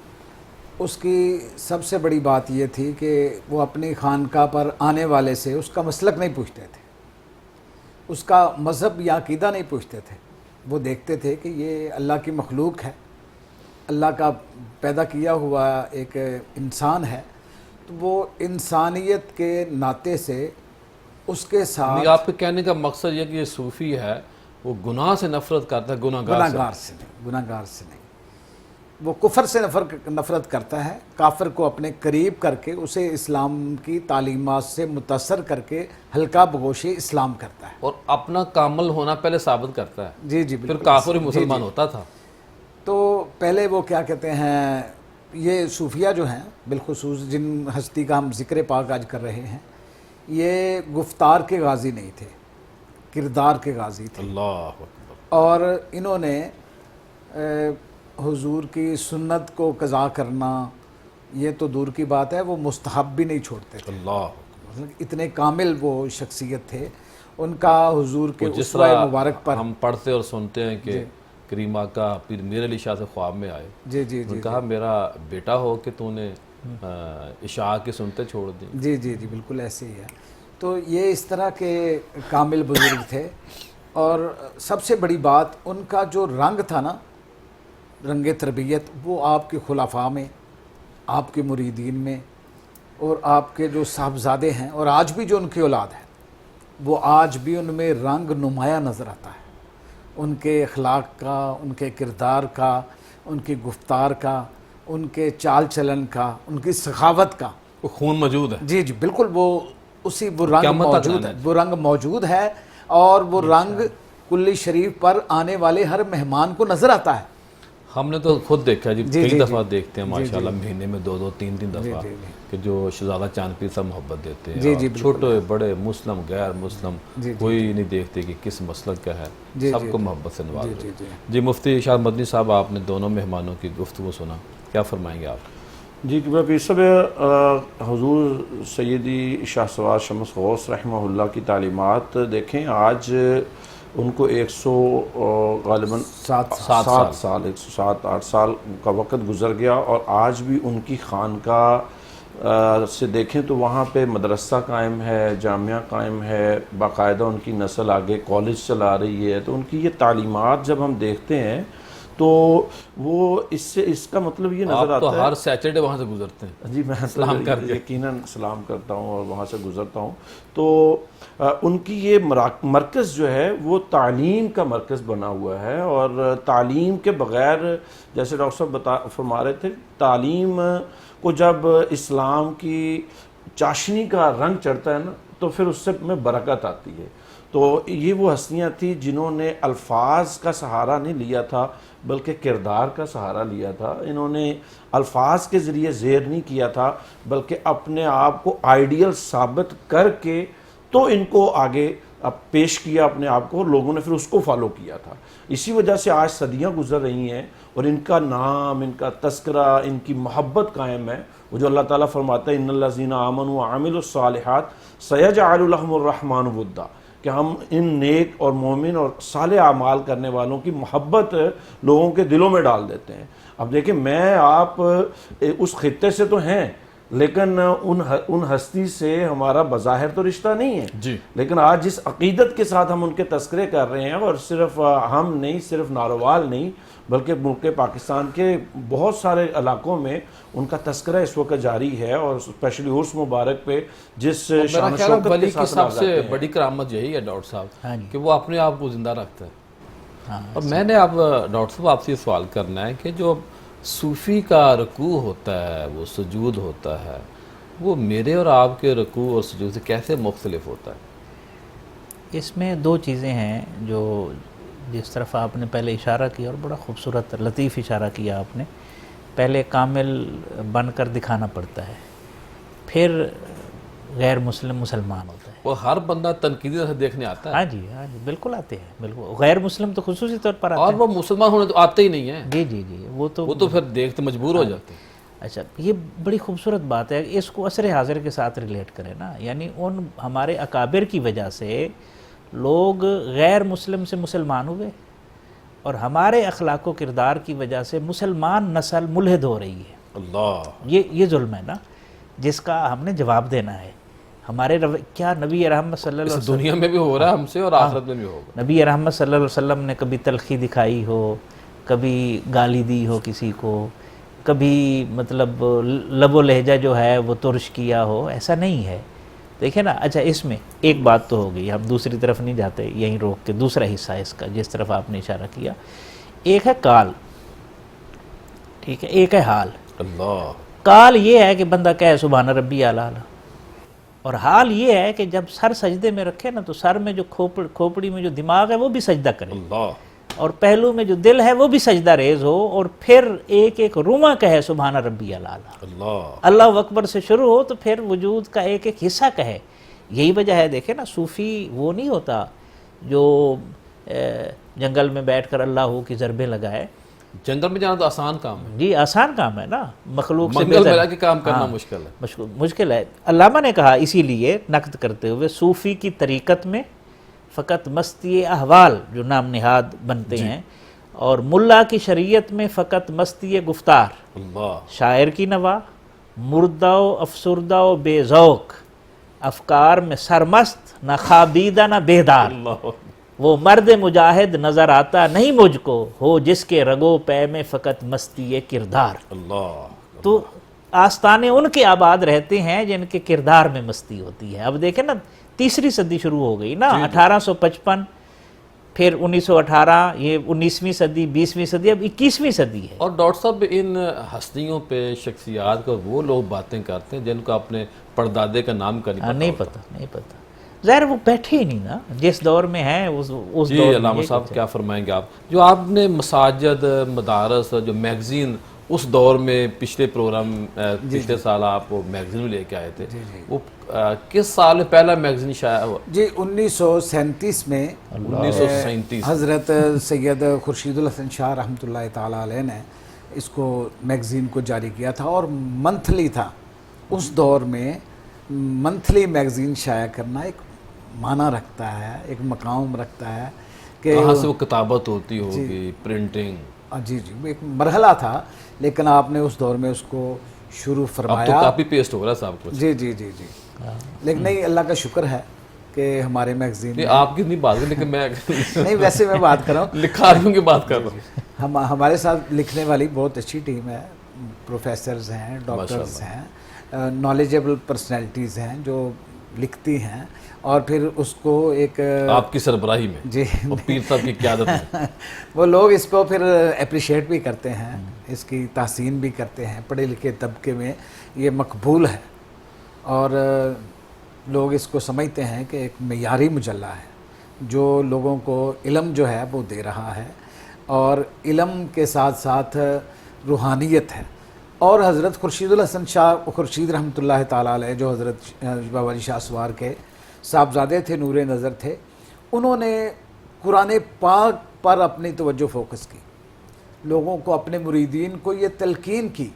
اس کی سب سے بڑی بات یہ تھی کہ وہ اپنی خانقاہ پر آنے والے سے اس کا مسلک نہیں پوچھتے تھے، اس کا مذہب یا عقیدہ نہیں پوچھتے تھے، وہ دیکھتے تھے کہ یہ اللہ کی مخلوق ہے، اللہ کا پیدا کیا ہوا ایک انسان ہے، تو وہ انسانیت کے ناطے سے اس کے ساتھ، آپ کے کہنے کا مقصد یہ کہ یہ صوفی ہے وہ گناہ سے نفرت کرتا ہے، گناہ گناہگار سے نہیں، گناہگار سے نہیں، وہ کفر سے نفرت کرتا ہے، کافر کو اپنے قریب کر کے اسے اسلام کی تعلیمات سے متاثر کر کے حلقہ بگوش اسلام کرتا ہے، اور اپنا کامل ہونا پہلے ثابت کرتا ہے، جی جی پھر بالکل، کافر ہی مسلمان ہوتا تھا۔ تو پہلے وہ کیا کہتے ہیں، یہ صوفیہ جو ہیں بالخصوص جن ہستی کا ہم ذکر پاک آج کر رہے ہیں، یہ گفتار کے غازی نہیں تھے، کردار کے غازی تھے، اللہ اکبر۔ اور انہوں نے حضور کی سنت کو قضا کرنا یہ تو دور کی بات ہے، وہ مستحب بھی نہیں چھوڑتے تھے، اللہ اتنے کامل وہ شخصیت تھے، ان کا حضور کے جس اسوہ طرح مبارک پر، ہم پڑھتے اور سنتے ہیں کہ کریم آقا پیر میر علی شاہ سے خواب میں آئے، جی جی انہوں نے کہا میرا بیٹا ہو کہ تو نے عشاء کی سنتے چھوڑ دی۔ جی جی جی بالکل ایسے ہی ہے۔ تو یہ اس طرح کے کامل بزرگ تھے، اور سب سے بڑی بات ان کا جو رنگ تھا نا، رنگ تربیت، وہ آپ کے خلفاء میں، آپ کے مریدین میں، اور آپ کے جو صاحبزادے ہیں، اور آج بھی جو ان کی اولاد ہے، وہ آج بھی ان میں رنگ نمایاں نظر آتا ہے، ان کے اخلاق کا، ان کے کردار کا، ان کی گفتار کا، ان کے چال چلن کا، ان کی سخاوت کا، وہ خون موجود ہے، جی جی بالکل، وہ اسی وہ رنگ قیامت تک موجود رہنا ہے، ہے۔ وہ رنگ موجود ہے، اور وہ رنگ کلی شریف پر آنے والے ہر مہمان کو نظر آتا ہے۔ ہم نے تو خود دیکھا جی، کئی جی دفعہ دیکھتے ہیں ماشاءاللہ، مہینے میں 2-2 3-3 دفعہ کہ جو شہزادہ چاند پیر صاحب محبت دیتے ہیں، اور چھوٹے بڑے مسلم غیر مسلم کوئی نہیں دیکھتے کہ کس مسلک کا ہے، سب کو محبت سے نوازتے ہیں۔ جی مفتی ارشاد مدنی صاحب، آپ نے دونوں مہمانوں کی گفتگو سنا، کیا فرمائیں گے آپ؟ جی کہ پیر صاحب، حضور سیدی شاہ سوار شمس غوث رحمہ اللہ کی تعلیمات دیکھیں، آج ان کو 100 غالباً 7 سال 107-8 سال کا وقت گزر گیا، اور آج بھی ان کی خانقاہ سے دیکھیں تو وہاں پہ مدرسہ قائم ہے، جامعہ قائم ہے، باقاعدہ ان کی نسل آگے کالج چلا رہی ہے، تو ان کی یہ تعلیمات جب ہم دیکھتے ہیں تو وہ اس کا مطلب یہ نظر آتا ہے، آپ تو ہر سیٹرڈے وہاں سے گزرتے ہیں؟ جی میں سلام یقیناً سلام کرتا ہوں اور وہاں سے گزرتا ہوں، تو ان کی یہ مرکز جو ہے وہ تعلیم کا مرکز بنا ہوا ہے، اور تعلیم کے بغیر، جیسے ڈاکٹر صاحب فرما رہے تھے، تعلیم کو جب اسلام کی چاشنی کا رنگ چڑھتا ہے نا، تو پھر اس سے میں برکت آتی ہے۔ تو یہ وہ ہستیاں تھیں جنہوں نے الفاظ کا سہارا نہیں لیا تھا بلکہ کردار کا سہارا لیا تھا، انہوں نے الفاظ کے ذریعے زیر نہیں کیا تھا بلکہ اپنے آپ کو آئیڈیل ثابت کر کے تو ان کو آگے پیش کیا اپنے آپ کو، اور لوگوں نے پھر اس کو فالو کیا تھا۔ اسی وجہ سے آج صدیاں گزر رہی ہیں اور ان کا نام، ان کا تذکرہ، ان کی محبت قائم ہے۔ وہ جو اللہ تعالیٰ فرماتا ہے ان الذین آمنوا وعملوا الصالحات سیجعل لهم الرحمن ودا، کہ ہم ان نیک اور مومن اور صالح اعمال کرنے والوں کی محبت لوگوں کے دلوں میں ڈال دیتے ہیں۔ اب دیکھیں، میں آپ اس خطے سے تو ہیں لیکن ان ہستی سے ہمارا بظاہر تو رشتہ نہیں ہے جی. لیکن آج جس عقیدت کے ساتھ ہم ان کے تذکرے کر رہے ہیں، اور صرف ہم نہیں، صرف ناروال نہیں، بلکہ ملک پاکستان کے بہت سارے علاقوں میں ان کا تذکرہ اس وقت جاری ہے، اور اسپیشلی عرس مبارک پہ جس میرا شان و خیال ہے شوکت ولی کے کی ساتھ سب نوازا سے جاتے ہیں۔ بڑی کرامت یہی ہے ڈاکٹر صاحب ہاں جی. کہ وہ اپنے آپ کو زندہ رکھتا ہے. ہاں اور میں نے اب ڈاکٹر صاحب آپ سے یہ سوال کرنا ہے کہ جو صوفی کا رکوع ہوتا ہے، وہ سجود ہوتا ہے، وہ میرے اور آپ کے رکوع اور سجود سے کیسے مختلف ہوتا ہے؟ اس میں دو چیزیں ہیں جو جس طرف آپ نے پہلے اشارہ کیا، اور بڑا خوبصورت لطیف اشارہ کیا آپ نے. پہلے کامل بن کر دکھانا پڑتا ہے، پھر غیر مسلم مسلمان ہوتا ہے. وہ ہر بندہ تنقیدی طرح سے دیکھنے آتا ہے، ہاں جی ہاں جی بالکل آتے ہیں، بالکل. غیر مسلم تو خصوصی طور پر آتے اور ہیں. وہ مسلمان ہونے تو آتے ہی نہیں ہیں، جی جی جی وہ وہ تو پھر دیکھتے مجبور ہو جاتے ہیں. اچھا یہ بڑی خوبصورت بات ہے، اس کو عصر حاضر کے ساتھ ریلیٹ کریں نا. یعنی ان ہمارے اکابر کی وجہ سے لوگ غیر مسلم سے مسلمان ہوئے، اور ہمارے اخلاق و کردار کی وجہ سے مسلمان نسل ملحد ہو رہی ہے. اللہ، یہ ظلم ہے نا، جس کا ہم نے جواب دینا ہے. ہمارے کیا نبی رحمت صلی اللہ علیہ اس دنیا میں بھی ہو رہا ہے ہم سے اور آخرت میں بھی ہوگا. نبی رحمت صلی اللہ علیہ وسلم نے کبھی تلخی دکھائی ہو، کبھی گالی دی ہو کسی کو، کبھی مطلب لب و لہجہ جو ہے وہ ترش کیا ہو، ایسا نہیں ہے. دیکھیں نا. اچھا اس میں ایک بات تو ہو گئی، ہم دوسری طرف نہیں جاتے، یہیں روک کے دوسرا حصہ اس کا جس طرف آپ نے اشارہ کیا. ایک ہے کال، ٹھیک ہے، ایک ہے حال. اللہ، کال یہ ہے کہ بندہ کہے سبحان ربی اعلیٰ، اور حال یہ ہے کہ جب سر سجدے میں رکھے نا تو سر میں جو کھوپڑی میں جو دماغ ہے وہ بھی سجدہ کرے، اللہ، اور پہلو میں جو دل ہے وہ بھی سجدہ ریز ہو، اور پھر ایک ایک رواں کہے سبحان ربی اعلیٰ. اللہ، اللہ اکبر سے شروع ہو تو پھر وجود کا ایک ایک حصہ کہے. یہی وجہ ہے دیکھیں نا، صوفی وہ نہیں ہوتا جو جنگل میں بیٹھ کر اللہ کی ضربیں لگائے. جنگل میں جانا تو آسان کام ہے، جی آسان کام ہے نا، مخلوق سے منگل بہتر. ملا کے کام کرنا ہاں، مشکل ہے. مشکل ہے. علامہ نے کہا اسی لیے نقد کرتے ہوئے، صوفی کی طریقت میں فقط مستی احوال جو نام نہاد بنتے ہیں، اور ملا کی شریعت میں فقط مستی گفتار. اللہ، شاعر کی نوا مردہ و افسردہ و بے ذوق، افکار میں سرمست، نہ خوابیدہ نہ بیدار. اللہ، وہ مرد مجاہد نظر آتا نہیں مجھ کو، ہو جس کے رگو پے میں فقط مستی کردار. اللہ. تو آستانے ان کے آباد رہتے ہیں جن کے کردار میں مستی ہوتی ہے. اب دیکھیں نا، تیسری صدی شروع ہو گئی نا، 1855، پھر 1918، یہ 19ویں صدی، 20ویں صدی، اب 21ویں صدی ہے. اور ڈاکٹر صاحب ان ہستیوں پہ، شخصیات کا وہ لوگ باتیں کرتے ہیں جن کو اپنے پردادے کا نام کا نہیں پتہ، نہیں پتہ. ظاہر وہ بیٹھے ہی نہیں نا جس دور میں ہیں اس جی دور میں. علامہ صاحب کیا فرمائیں گے آپ؟ جو آپ نے مساجد، مدارس، جو میگزین اس دور میں پچھلے پروگرام پچھلے سال آپ وہ میگزین لے کے آئے تھے، وہ کس سال میں پہلا میگزین شائع ہوا؟ جی 1937 میں 1937 حضرت سید خورشید الحسن شاہ رحمۃ اللہ تعالیٰ علیہ نے اس کو میگزین کو جاری کیا تھا، اور منتھلی تھا. اس دور میں منتھلی میگزین شائع کرنا ایک معنی رکھتا ہے، ایک مقام رکھتا ہے کہ کہاں سے وہ کتابت ہوتی ہوگی، پرنٹنگ. جی جی ایک مرحلہ تھا، لیکن آپ نے اس دور میں اس کو شروع اب تو فرمایا. کاپی پیسٹ ہو رہا ہے صاحب کچھ. جی جی جی جی لیکن نہیں، اللہ کا شکر ہے کہ ہمارے میگزین نہیں آپ کی نہیں بات کر، لیکن میں نہیں ویسے میں بات کر رہا ہوں، لکھاریوں کی بات کر رہا ہوں. ہمارے ساتھ لکھنے والی بہت اچھی ٹیم ہے، پروفیسرز ہیں، ڈاکٹرز ہیں، نالجیبل پرسنالٹیز ہیں جو لکھتی ہیں، اور پھر اس کو ایک آپ کی سربراہی میں جی اور پیر صاحب کی قیادت میں وہ لوگ اس کو پھر اپریشیٹ بھی کرتے ہیں، اس کی تحسین بھی کرتے ہیں. پڑھے لکھے طبقے میں یہ مقبول ہے، اور لوگ اس کو سمجھتے ہیں کہ ایک معیاری مجلہ ہے جو لوگوں کو علم جو ہے وہ دے رہا ہے، اور علم کے ساتھ ساتھ روحانیت ہے. اور حضرت خورشید الحسن شاہ خورشید رحمۃ اللہ تعالیٰ علیہ، جو حضرت بابا علی شاہ سوار کے صاحبزادے تھے، نور نظر تھے، انہوں نے قرآن پاک پر اپنی توجہ فوکس کی. لوگوں کو، اپنے مریدین کو یہ تلقین کی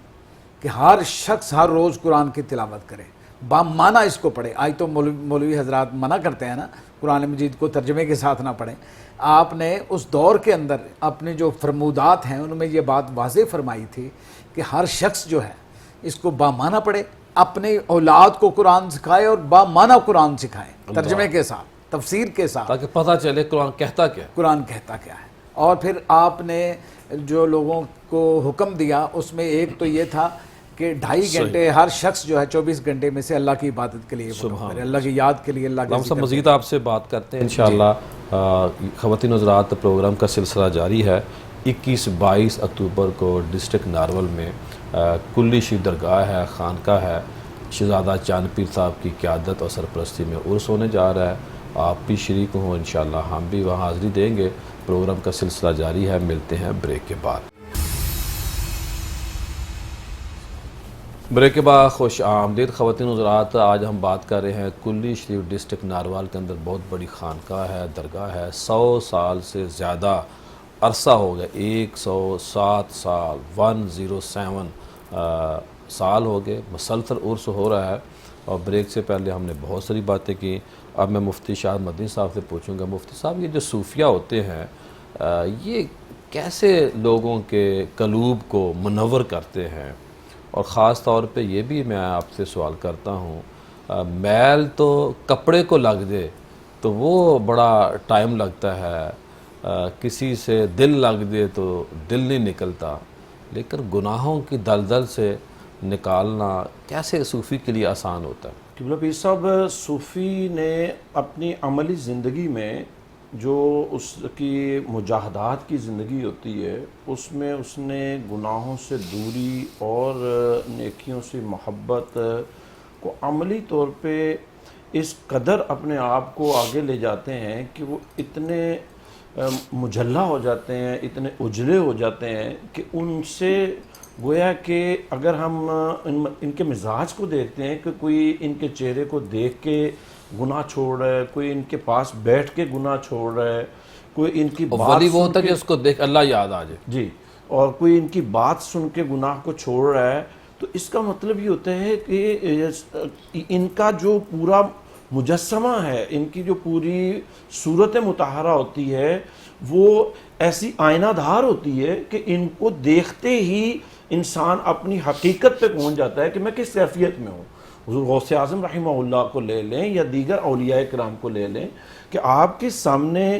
کہ ہر شخص ہر روز قرآن کی تلاوت کرے، بامعنی اس کو پڑھے. آج تو مولوی حضرات منع کرتے ہیں نا قرآن مجید کو ترجمے کے ساتھ نہ پڑھیں. آپ نے اس دور کے اندر اپنے جو فرمودات ہیں ان میں یہ بات واضح فرمائی تھی کہ ہر شخص جو ہے اس کو بامعنی پڑھے، اپنی اولاد کو قرآن سکھائے اور بامعنی قرآن سکھائے، ترجمے کے ساتھ، تفسیر کے ساتھ، تاکہ پتہ چلے قرآن کہتا کیا ہے۔ قرآن کہتا کیا ہے۔ اور پھر آپ نے جو لوگوں کو حکم دیا اس میں ایک تو یہ تھا کہ 2.5 گھنٹے ہر شخص جو ہے 24 گھنٹے میں سے اللہ کی عبادت کے لیے وقف کرے، اللہ کی یاد کے لیے، اللہ کے صاحب مزید آپ سے بات کرتے ہیں انشاءاللہ۔ خواتین حضرات، پروگرام کا سلسلہ جاری ہے۔ 21-22 اکتوبر کو ڈسٹرکٹ نارول میں کلی شریف درگاہ ہے، خانقاہ ہے، شہزادہ چاند پیر صاحب کی قیادت اور سرپرستی میں عرس ہونے جا رہا ہے۔ آپ بھی شریک ہوں انشاءاللہ، ہم بھی وہاں حاضری دیں گے۔ پروگرام کا سلسلہ جاری ہے، ملتے ہیں بریک کے بعد۔ بریک کے بعد خوش آمدید خواتین حضرات۔ آج ہم بات کر رہے ہیں کلی شریف ڈسٹرکٹ ناروال کے اندر بہت بڑی خانقاہ ہے، درگاہ ہے۔ 100 سال سے زیادہ عرصہ ہو گیا، 107 سال، 107 سال ہو گئے، مسلسل عرس ہو رہا ہے۔ اور بریک سے پہلے ہم نے بہت ساری باتیں کی۔ اب میں مفتی شاہد مدنی صاحب سے پوچھوں گا، مفتی صاحب یہ جو صوفیہ ہوتے ہیں یہ کیسے لوگوں کے قلوب کو منور کرتے ہیں؟ اور خاص طور پہ یہ بھی میں آپ سے سوال کرتا ہوں، میل تو کپڑے کو لگ دے تو وہ بڑا ٹائم لگتا ہے، کسی سے دل لگ دے تو دل نہیں نکلتا، لیکن گناہوں کی دلدل سے نکالنا کیسے صوفی کے لیے آسان ہوتا ہے؟ قبلہ پیر صاحب، صوفی نے اپنی عملی زندگی میں جو اس کی مجاہدات کی زندگی ہوتی ہے، اس میں اس نے گناہوں سے دوری اور نیکیوں سے محبت کو عملی طور پہ اس قدر اپنے آپ کو آگے لے جاتے ہیں کہ وہ اتنے مجلہ ہو جاتے ہیں، اتنے اجلے ہو جاتے ہیں کہ ان سے گویا کہ اگر ہم ان کے مزاج کو دیکھتے ہیں کہ کوئی ان کے چہرے کو دیکھ کے گناہ چھوڑ رہا ہے، کوئی ان کے پاس بیٹھ کے گناہ چھوڑ رہا ہے، کوئی ان کی بات ولی وہ ہوتا ہے کہ اس کو دیکھ اللہ یاد آ جائے، جی، اور کوئی ان کی بات سن کے گناہ کو چھوڑ رہا ہے، تو اس کا مطلب یہ ہوتا ہے کہ ان کا جو پورا مجسمہ ہے، ان کی جو پوری صورت مطہرہ ہوتی ہے وہ ایسی آئینہ دھار ہوتی ہے کہ ان کو دیکھتے ہی انسان اپنی حقیقت پہ پہنچ جاتا ہے کہ میں کس کیفیت میں ہوں۔ حضور غوث اعظم رحمہ اللہ کو لے لیں یا دیگر اولیاء کرام کو لے لیں کہ آپ کے سامنے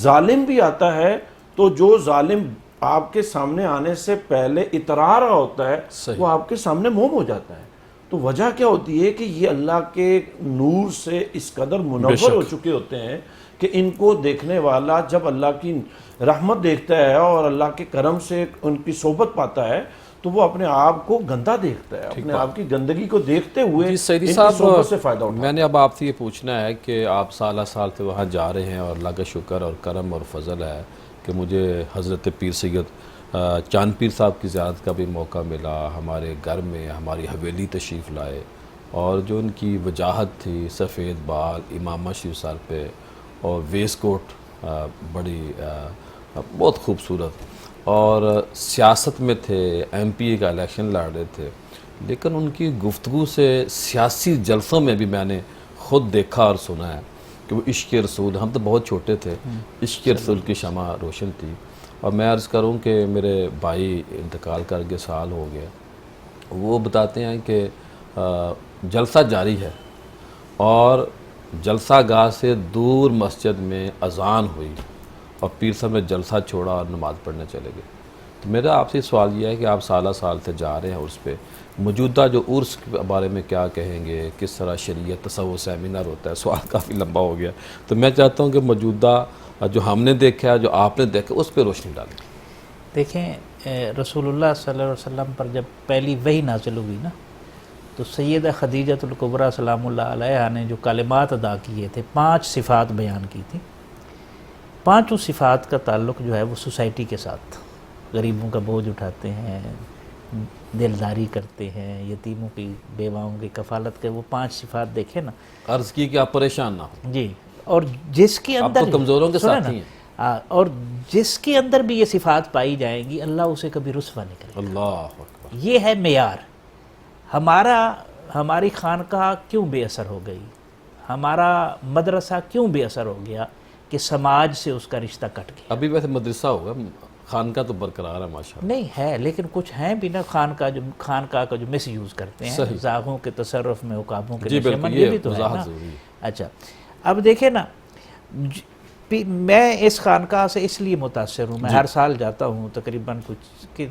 ظالم بھی آتا ہے تو جو ظالم آپ کے سامنے آنے سے پہلے اترا رہا ہوتا ہے وہ آپ کے سامنے موم ہو جاتا ہے۔ تو وجہ کیا ہوتی ہے کہ یہ اللہ کے نور سے اس قدر منور ہو چکے ہوتے ہیں کہ ان کو دیکھنے والا جب اللہ کی رحمت دیکھتا ہے اور اللہ کے کرم سے ان کی صحبت پاتا ہے تو وہ اپنے آپ کو گندا دیکھتا ہے، اپنے آپ کی گندگی کو دیکھتے ہوئے ان کی صحبت سے فائدہ اٹھاتا ہے۔ میں نے اب آپ سے یہ پوچھنا ہے کہ آپ سالہ سال سے وہاں جا رہے ہیں اور اللہ کا شکر اور کرم اور فضل ہے کہ مجھے حضرت پیر سید چاند پیر صاحب کی زیارت کا بھی موقع ملا، ہمارے گھر میں ہماری حویلی تشریف لائے، اور جو ان کی وجاہت تھی، سفید بال، امامہ شریف سر پہ اور ویس کوٹ بڑی بہت خوبصورت، اور سیاست میں تھے، ایم پی اے کا الیکشن لڑ رہے تھے، لیکن ان کی گفتگو سے سیاسی جلسوں میں بھی میں نے خود دیکھا اور سنا ہے کہ وہ عشق رسول، ہم تو بہت چھوٹے تھے، عشق رسول کی شمع روشن تھی۔ اور میں عرض کروں کہ میرے بھائی انتقال کر کے سال ہو گیا، وہ بتاتے ہیں کہ جلسہ جاری ہے اور جلسہ گاہ سے دور مسجد میں اذان ہوئی اور پیر صاحب نے جلسہ چھوڑا اور نماز پڑھنے چلے گئے۔ تو میرا آپ سے سوال یہ ہے کہ آپ سالہ سال سے جا رہے ہیں عرس پہ، موجودہ جو عرس کے بارے میں کیا کہیں گے، کس طرح شریعت تصوف سیمینار ہوتا ہے؟ سوال کافی لمبا ہو گیا، تو میں چاہتا ہوں کہ موجودہ جو ہم نے دیکھا ہے، جو آپ نے دیکھا، اس پہ روشنی ڈالیں۔ دیکھیں، رسول اللہ صلی اللہ علیہ وسلم پر جب پہلی وحی نازل ہوئی نا، تو سیدہ خدیجۃ الکبریٰ سلام اللہ علیہا نے جو کلمات ادا کیے تھے، 5 صفات بیان کی تھی، 5 صفات کا تعلق جو ہے وہ سوسائٹی کے ساتھ، غریبوں کا بوجھ اٹھاتے ہیں، دلداری کرتے ہیں، یتیموں کی بیواؤں کی کفالت کے، وہ 5 صفات دیکھیں نا۔ عرض کی کہ آپ پریشان نہ ہوں، جی، اور جس کے آپ اندر تو کمزوروں کے سنیں ساتھ نا، ہی ہیں، اور جس کے اندر بھی یہ صفات پائی جائیں گی اللہ اسے کبھی رسوا نہیں کرے گا۔ اللہ اکبر۔ یہ ہے معیار۔ ہماری خانقاہ کیوں بے اثر ہو گئی، ہمارا مدرسہ کیوں بے اثر ہو گیا کہ سماج سے اس کا رشتہ کٹ گیا؟ ابھی ویسے مدرسہ ہوگا، خانقاہ تو برقرار ہے ماشاءاللہ. نہیں ہے، لیکن کچھ ہیں بھی نا خانقاہ کا جو مس یوز کرتے ہیں، زاغوں کے تصرف میں عقابوں کے نشیمن، یہ بھی تو ہے نا. اچھا اب دیکھیں نا، میں اس خانقاہ سے اس لیے متاثر ہوں، میں ہر سال جاتا ہوں، تقریباً کچھ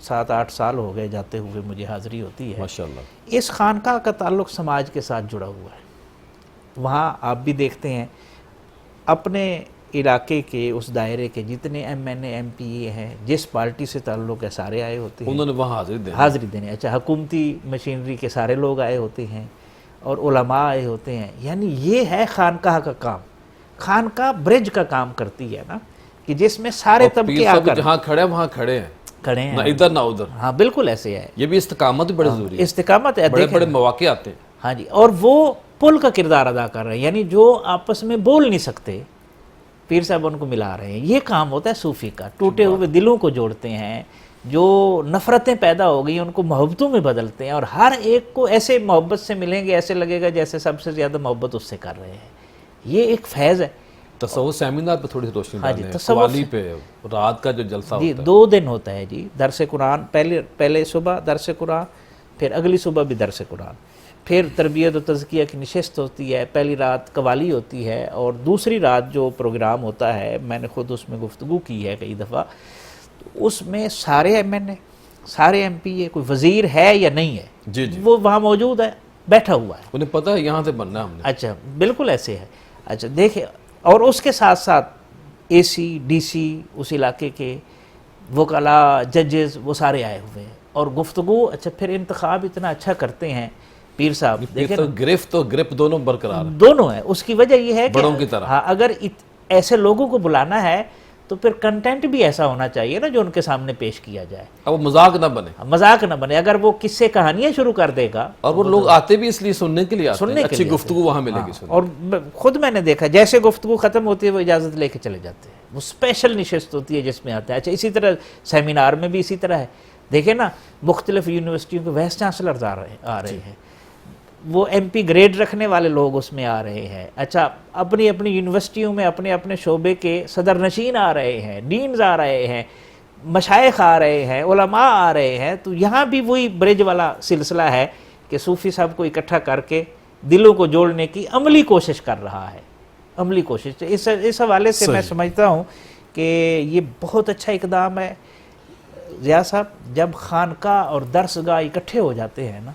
7-8 سال ہو گئے جاتے ہوئے، مجھے حاضری ہوتی ہے. ماشاءاللہ. اس خانقاہ کا تعلق سماج کے ساتھ جڑا ہوا ہے. وہاں آپ بھی دیکھتے ہیں اپنے علاقے کے اس دائرے کے جتنے MNA MP ہیں، جس پارٹی سے تعلق ہے، سارے آئے ہوتے ہیں، انہوں نے وہاں حاضری دینے. اچھا، حکومتی مشینری کے سارے لوگ آئے ہوتے ہیں اور علماء آئے ہوتے ہیں. یعنی یہ ہے خانقاہ کا کام. خانقاہ برج کا کام کرتی ہے نا، کہ جس میں سارے طبقے آ کر جہاں کھڑے وہاں کھڑے ہیں، کھڑے ہیں، نہ ادھر نہ ادھر. ہاں بالکل ایسے ہے. یہ بھی استقامت بڑی ضروری ہے. استقامت ہے. بڑے بڑے مواقع آتے ہیں. ہاں جی، اور وہ پل کا کردار ادا کر رہے ہیں. یعنی جو آپس میں بول نہیں سکتے، پیر صاحب ان کو ملا رہے ہیں. یہ کام ہوتا ہے صوفی کا. ٹوٹے ہوئے دلوں کو جوڑتے ہیں، جو نفرتیں پیدا ہو گئی ان کو محبتوں میں بدلتے ہیں، اور ہر ایک کو ایسے محبت سے ملیں گے، ایسے لگے گا جیسے سب سے زیادہ محبت اس سے کر رہے ہیں. یہ ایک فیض ہے. تصوف سیمینار پہ تھوڑی روشنی ہاں جی، ڈالیں. تصوف قوالی پہ رات کا جو جلسہ جی ہوتا ہے 2 دن ہوتا ہے جی. درس قرآن، پہلے صبح درس قرآن، پھر اگلی صبح بھی درس قرآن، پھر تربیت و تزکیہ کی نشست ہوتی ہے. پہلی رات قوالی ہوتی ہے، اور دوسری رات جو پروگرام ہوتا ہے، میں نے خود اس میں گفتگو کی ہے کئی دفعہ، اس میں سارے MNA، سارے MP، کوئی وزیر ہے یا نہیں ہے، جی جی، وہ وہاں موجود ہے، بیٹھا ہوا ہے. انہیں پتہ ہے یہاں سے بننا ہے ہم نے. اچھا بالکل ایسے ہے. اچھا دیکھیں، اور اس کے ساتھ ساتھ AC DC اس علاقے کے وکلاء، ججز، وہ سارے آئے ہوئے ہیں اور گفتگو. اچھا پھر انتخاب اتنا اچھا کرتے ہیں پیر صاحب. دیکھیں تو گرفت و گرپ دونوں برقرار ہیں. دونوں ہیں. اس کی وجہ یہ ہے کہ بڑوں کی طرح. ہاں، اگر ایسے لوگوں کو بلانا ہے تو پھر کنٹینٹ بھی ایسا ہونا چاہیے نا جو ان کے سامنے پیش کیا جائے. اب وہ مذاق نہ بنے. مذاق نہ بنے. اگر وہ قصے کہانیاں شروع کر دے گا، اور وہ لوگ آتے بھی اس لیے سننے کے لیے آتے ہیں، اچھی گفتگو وہاں ملے گی. اور خود میں نے دیکھا جیسے گفتگو ختم ہوتی ہے وہ اجازت لے کے چلے جاتے ہیں. وہ اسپیشل نشست ہوتی ہے جس میں آتا ہے. اچھا اسی طرح سیمینار میں بھی اسی طرح ہے. دیکھیں نا، مختلف یونیورسٹیوں کے وائس چانسلرز آ رہے ہیں، وہ MP گریڈ رکھنے والے لوگ اس میں آ رہے ہیں. اچھا اپنی اپنی یونیورسٹیوں میں اپنے اپنے شعبے کے صدر نشین آ رہے ہیں، ڈینز آ رہے ہیں، مشائخ آ رہے ہیں، علماء آ رہے ہیں. تو یہاں بھی وہی برج والا سلسلہ ہے کہ صوفی صاحب کو اکٹھا کر کے دلوں کو جوڑنے کی عملی کوشش کر رہا ہے. عملی کوشش. اس حوالے سے میں سمجھتا ہوں کہ یہ بہت اچھا اقدام ہے. ضیاء صاحب، جب خانقاہ اور درسگاہ اکٹھے ہو جاتے ہیں نا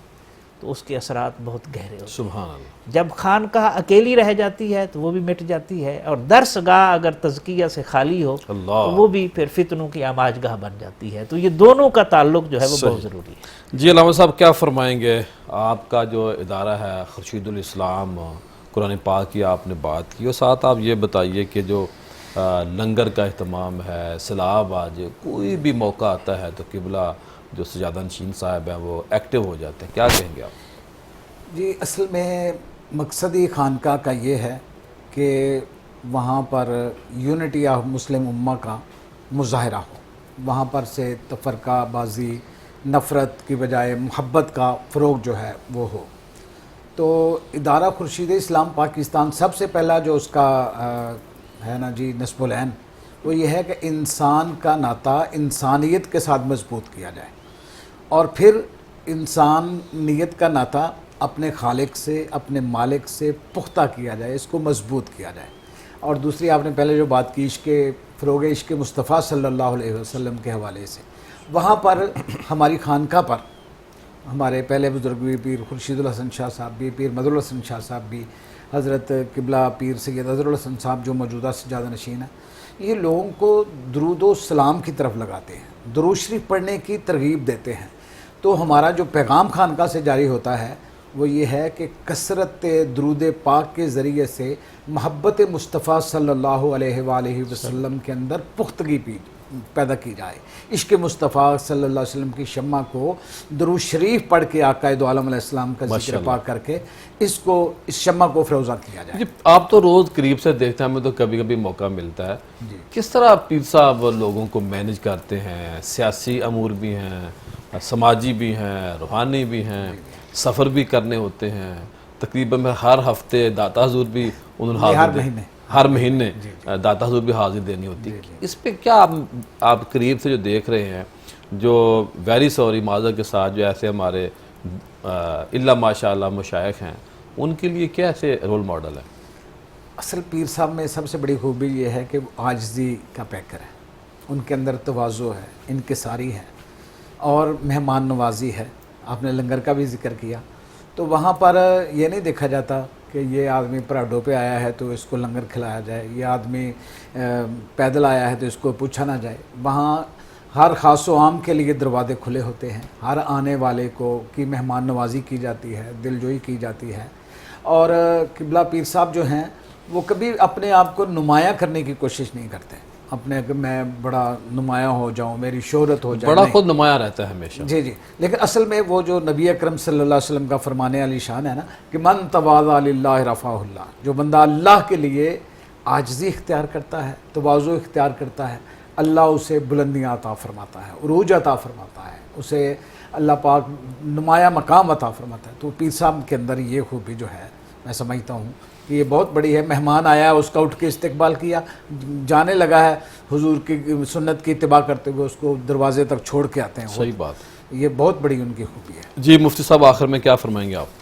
تو اس کے اثرات بہت گہرے ہوتے ہیں. سبحان اللہ. جب خانقاہ اکیلی رہ جاتی ہے تو وہ بھی مٹ جاتی ہے، اور درسگاہ اگر تزکیہ سے خالی ہو تو وہ بھی پھر فتنوں کی آماج گاہ بن جاتی ہے. تو یہ دونوں کا تعلق جو ہے وہ بہت ضروری ہے. جی علامہ صاحب کیا فرمائیں گے؟ آپ کا جو ادارہ ہے خورشید الاسلام، قرآن پاک کی آپ نے بات کی، اور ساتھ آپ یہ بتائیے کہ جو لنگر کا اہتمام ہے، سیلاب آج کوئی بھی موقع آتا ہے تو قبلہ جو سجادہ نشین صاحب ہیں وہ ایکٹیو ہو جاتے ہیں، کیا کہیں گے آپ؟ جی اصل میں مقصد ہی خانقاہ کا یہ ہے کہ وہاں پر یونٹی آف مسلم امہ کا مظاہرہ ہو، وہاں پر سے تفرقہ بازی، نفرت کی بجائے محبت کا فروغ جو ہے وہ ہو. تو ادارہ خورشید اسلام پاکستان سب سے پہلا جو اس کا ہے نا جی نصب العین، وہ یہ ہے کہ انسان کا ناطہ انسانیت کے ساتھ مضبوط کیا جائے، اور پھر انسانیت کا ناطہ اپنے خالق سے، اپنے مالک سے پختہ کیا جائے، اس کو مضبوط کیا جائے. اور دوسری آپ نے پہلے جو بات کی عشق فروغ عشق مصطفیٰ صلی اللہ علیہ وسلم کے حوالے سے، وہاں پر ہماری خانقاہ پر ہمارے پہلے بزرگ بھی پیر خورشید الحسن شاہ صاحب بھی، پیر مدر الحسن شاہ صاحب بھی، حضرت قبلہ پیر سید اظہر الحسن صاحب جو موجودہ سجادہ نشین ہیں، یہ لوگوں کو درود و سلام کی طرف لگاتے ہیں، درود شریف پڑھنے کی ترغیب دیتے ہیں. تو ہمارا جو پیغام خانقاہ سے جاری ہوتا ہے وہ یہ ہے کہ کثرت درود پاک کے ذریعے سے محبت مصطفیٰ صلی اللہ علیہ وآلہ وسلم کے اندر پختگی پیدا کی جائے. عشق مصطفیٰ صلی اللہ علیہ وسلم کی شمع کو درود شریف پڑھ کے آقا دو عالم علیہ السلام کا ذکر پاک کر کے اس شمع کو فروزہ کیا جائے. جی آپ تو روز قریب سے دیکھتے ہیں، ہمیں تو کبھی کبھی موقع ملتا ہے. کس طرح پیر صاحب لوگوں کو مینج کرتے ہیں؟ سیاسی امور بھی ہیں، سماجی بھی ہیں، روحانی بھی ہیں، سفر بھی کرنے ہوتے ہیں. تقریباً ہر ہفتے داتا حضور بھی انہوں نے ہر مہینے داتا حضور بھی حاضری دینی ہوتی ہے. اس پہ کیا آپ قریب سے جو دیکھ رہے ہیں، جو ویری سوری معذرت کے ساتھ جو ایسے ہمارے اللہ ماشاء اللہ مشائخ ہیں، ان کے لیے کیا ایسے رول ماڈل ہے؟ اصل پیر صاحب میں سب سے بڑی خوبی یہ ہے کہ وہ عاجزی کا پیکر ہے، ان کے اندر تواضع ہے، انکساری ہے اور مہمان نوازی ہے. آپ نے لنگر کا بھی ذکر کیا، تو وہاں پر یہ نہیں دیکھا جاتا کہ یہ آدمی پراڈو پہ آیا ہے تو اس کو لنگر کھلایا جائے، یہ آدمی پیدل آیا ہے تو اس کو پوچھا نہ جائے. وہاں ہر خاص و عام کے لیے دروازے کھلے ہوتے ہیں، ہر آنے والے کی مہمان نوازی کی جاتی ہے، دل جوئی کی جاتی ہے. اور قبلہ پیر صاحب جو ہیں وہ کبھی اپنے آپ کو نمایاں کرنے کی کوشش نہیں کرتے، اپنے کہ میں بڑا نمایاں ہو جاؤں، میری شہرت ہو جائے. بڑا خود نمایاں رہتا ہے ہمیشہ. جی جی. لیکن اصل میں وہ جو نبی اکرم صلی اللہ علیہ وسلم کا فرمان علی شان ہے نا کہ من تواضع للہ رفعہ اللہ، جو بندہ اللہ کے لیے عاجزی اختیار کرتا ہے، تواضع اختیار کرتا ہے، اللہ اسے بلندیاں عطا فرماتا ہے، عروج عطا فرماتا ہے، اسے اللہ پاک نمایاں مقام عطا فرماتا ہے. تو پیر صاحب کے اندر یہ خوبی جو ہے میں سمجھتا ہوں کہ یہ بہت بڑی ہے. مہمان آیا اس کا اٹھ کے استقبال کیا، جانے لگا ہے حضور کی سنت کی اتباع کرتے ہوئے اس کو دروازے تک چھوڑ کے آتے ہیں. صحیح بات. یہ بہت بڑی ان کی خوبی ہے. جی مفتی صاحب آخر میں کیا فرمائیں گے آپ؟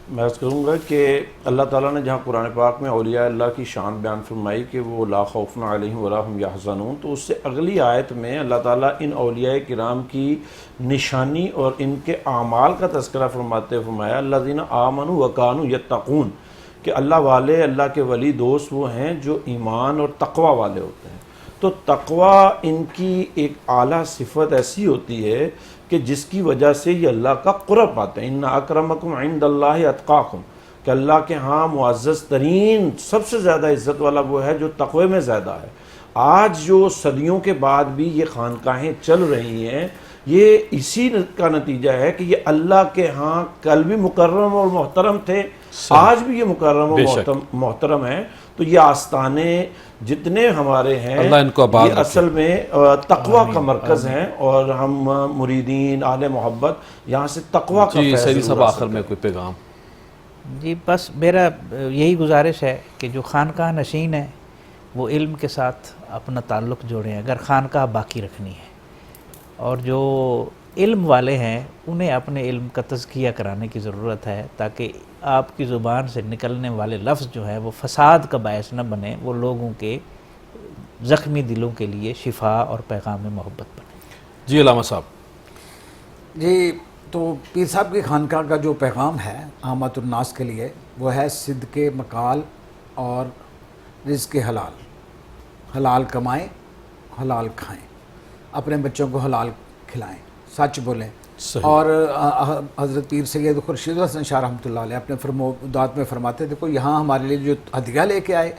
میں عرض کروں گا کہ اللہ تعالیٰ نے جہاں قرآن پاک میں اولیاء اللہ کی شان بیان فرمائی کہ وہ لا خوف علیہم ولا ہم یحزنون، تو اس سے اگلی آیت میں اللہ تعالیٰ ان اولیاء کرام کی نشانی اور ان کے اعمال کا تذکرہ فرماتے فرمایا الذین آمنوا وکانوا یتقون، کہ اللہ والے، اللہ کے ولی دوست وہ ہیں جو ایمان اور تقوی والے ہوتے ہیں. تو تقوی ان کی ایک اعلیٰ صفت ایسی ہوتی ہے کہ جس کی وجہ سے یہ اللہ کا قرب پاتے ہیں. ان اکرمکم عند اللہ اتقاکم، کہ اللہ کے ہاں معزز ترین سب سے زیادہ عزت والا وہ ہے جو تقوی میں زیادہ ہے. آج جو صدیوں کے بعد بھی یہ خانقاہیں چل رہی ہیں، یہ اسی کا نتیجہ ہے کہ یہ اللہ کے ہاں کل بھی مکرم اور محترم تھے، آج بھی یہ مکرم اور محترم ہیں. تو یہ آستانے جتنے ہمارے ہیں اللہ ان کو آباد یہ اصل میں تقوی کا مرکز ہیں، اور ہم مریدین اہل محبت یہاں سے تقوی کا جی فیض سیدی صاحب ضرور آخر میں کوئی پیغام؟ جی بس میرا یہی گزارش ہے کہ جو خانقاہ نشین ہے وہ علم کے ساتھ اپنا تعلق جوڑیں اگر خانقاہ باقی رکھنی ہے، اور جو علم والے ہیں انہیں اپنے علم کا تزکیہ کرانے کی ضرورت ہے تاکہ آپ کی زبان سے نکلنے والے لفظ جو ہے وہ فساد کا باعث نہ بنے، وہ لوگوں کے زخمی دلوں کے لیے شفا اور پیغام محبت بنے. جی علامہ صاحب. جی تو پیر صاحب کی خانقاہ کا جو پیغام ہے عامت الناس کے لیے وہ ہے صدق مقال اور رزق حلال. حلال کمائیں، حلال کھائیں، اپنے بچوں کو حلال کھلائیں، سچ بولیں. اور حضرت پیر سید خورشید حسن شاہ رحمۃ اللہ علیہ اپنے فرمودات میں فرماتے تھے کہ یہاں ہمارے لیے جو ہدیہ لے کے آئے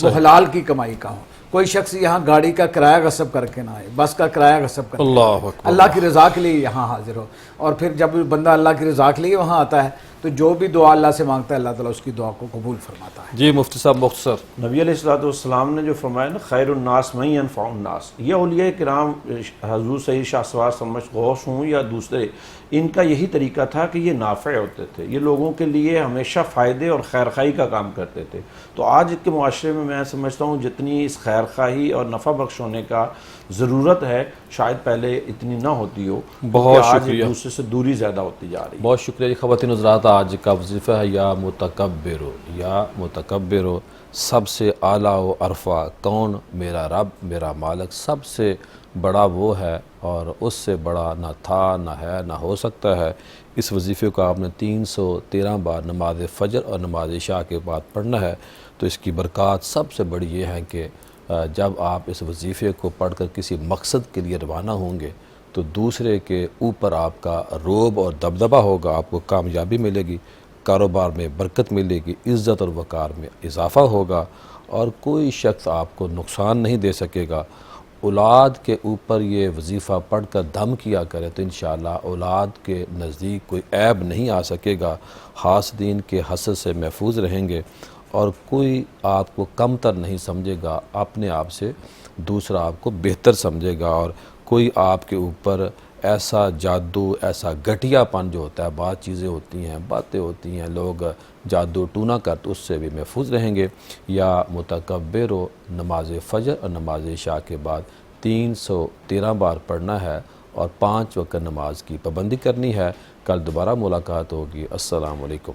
وہ حلال کی کمائی کا ہو. کوئی شخص یہاں گاڑی کا کرایہ غصب کر کے نہ آئے، بس کا کرایہ غصب کر کے اللہ کی رضا کے لیے یہاں حاضر ہو. اور پھر جب بندہ اللہ کی رضا کے لیے وہاں آتا ہے تو جو بھی دعا اللہ سے مانگتا ہے اللہ تعالیٰ اس کی دعا کو قبول فرماتا ہے. جی مفتی صاحب مختصر. نبی علیہ الصلوۃ والسلام نے جو فرمایا نا خیر الناس من ینفع الناس، یہ اولیاء کرام حضور سید شاہ سوار سمجھ غوث ہوں یا دوسرے، ان کا یہی طریقہ تھا کہ یہ نافع ہوتے تھے، یہ لوگوں کے لیے ہمیشہ فائدے اور خیرخواہی کا کام کرتے تھے. تو آج کے معاشرے میں سمجھتا ہوں جتنی اس خیرخواہی اور نفع بخش ہونے کا ضرورت ہے شاید پہلے اتنی نہ ہوتی ہو. بہت آج شکریہ. ایک دوسرے سے دوری زیادہ ہوتی جا رہی ہے. بہت شکریہ جی. خواتین حضرات آج کا وظیفہ ہے یا متکبر، یا متکبر، سب سے اعلیٰ و عرفہ کون؟ میرا رب، میرا مالک سب سے بڑا وہ ہے اور اس سے بڑا نہ تھا، نہ ہے، نہ ہو سکتا ہے. اس وظیفے کو آپ نے 313 بار نماز فجر اور نماز عشاء کے بعد پڑھنا ہے. تو اس کی برکات سب سے بڑی یہ ہے کہ جب آپ اس وظیفے کو پڑھ کر کسی مقصد کے لیے روانہ ہوں گے تو دوسرے کے اوپر آپ کا رعب اور دبدبہ ہوگا، آپ کو کامیابی ملے گی، کاروبار میں برکت ملے گی، عزت اور وقار میں اضافہ ہوگا، اور کوئی شخص آپ کو نقصان نہیں دے سکے گا. اولاد کے اوپر یہ وظیفہ پڑھ کر دھم کیا کرے تو انشاءاللہ اولاد کے نزدیک کوئی عیب نہیں آ سکے گا، حاسدین کے حسد سے محفوظ رہیں گے، اور کوئی آپ کو کمتر نہیں سمجھے گا، اپنے آپ سے دوسرا آپ کو بہتر سمجھے گا، اور کوئی آپ کے اوپر ایسا جادو، ایسا گھٹیا پن جو ہوتا ہے، بات چیزیں ہوتی ہیں، باتیں ہوتی ہیں، لوگ جادو ٹونا کر تو اس سے بھی محفوظ رہیں گے، یا متکبر و نماز فجر اور نماز عشاء کے بعد 313 بار پڑھنا ہے اور 5 وقت نماز کی پابندی کرنی ہے۔ کل دوبارہ ملاقات ہوگی۔ السلام علیکم۔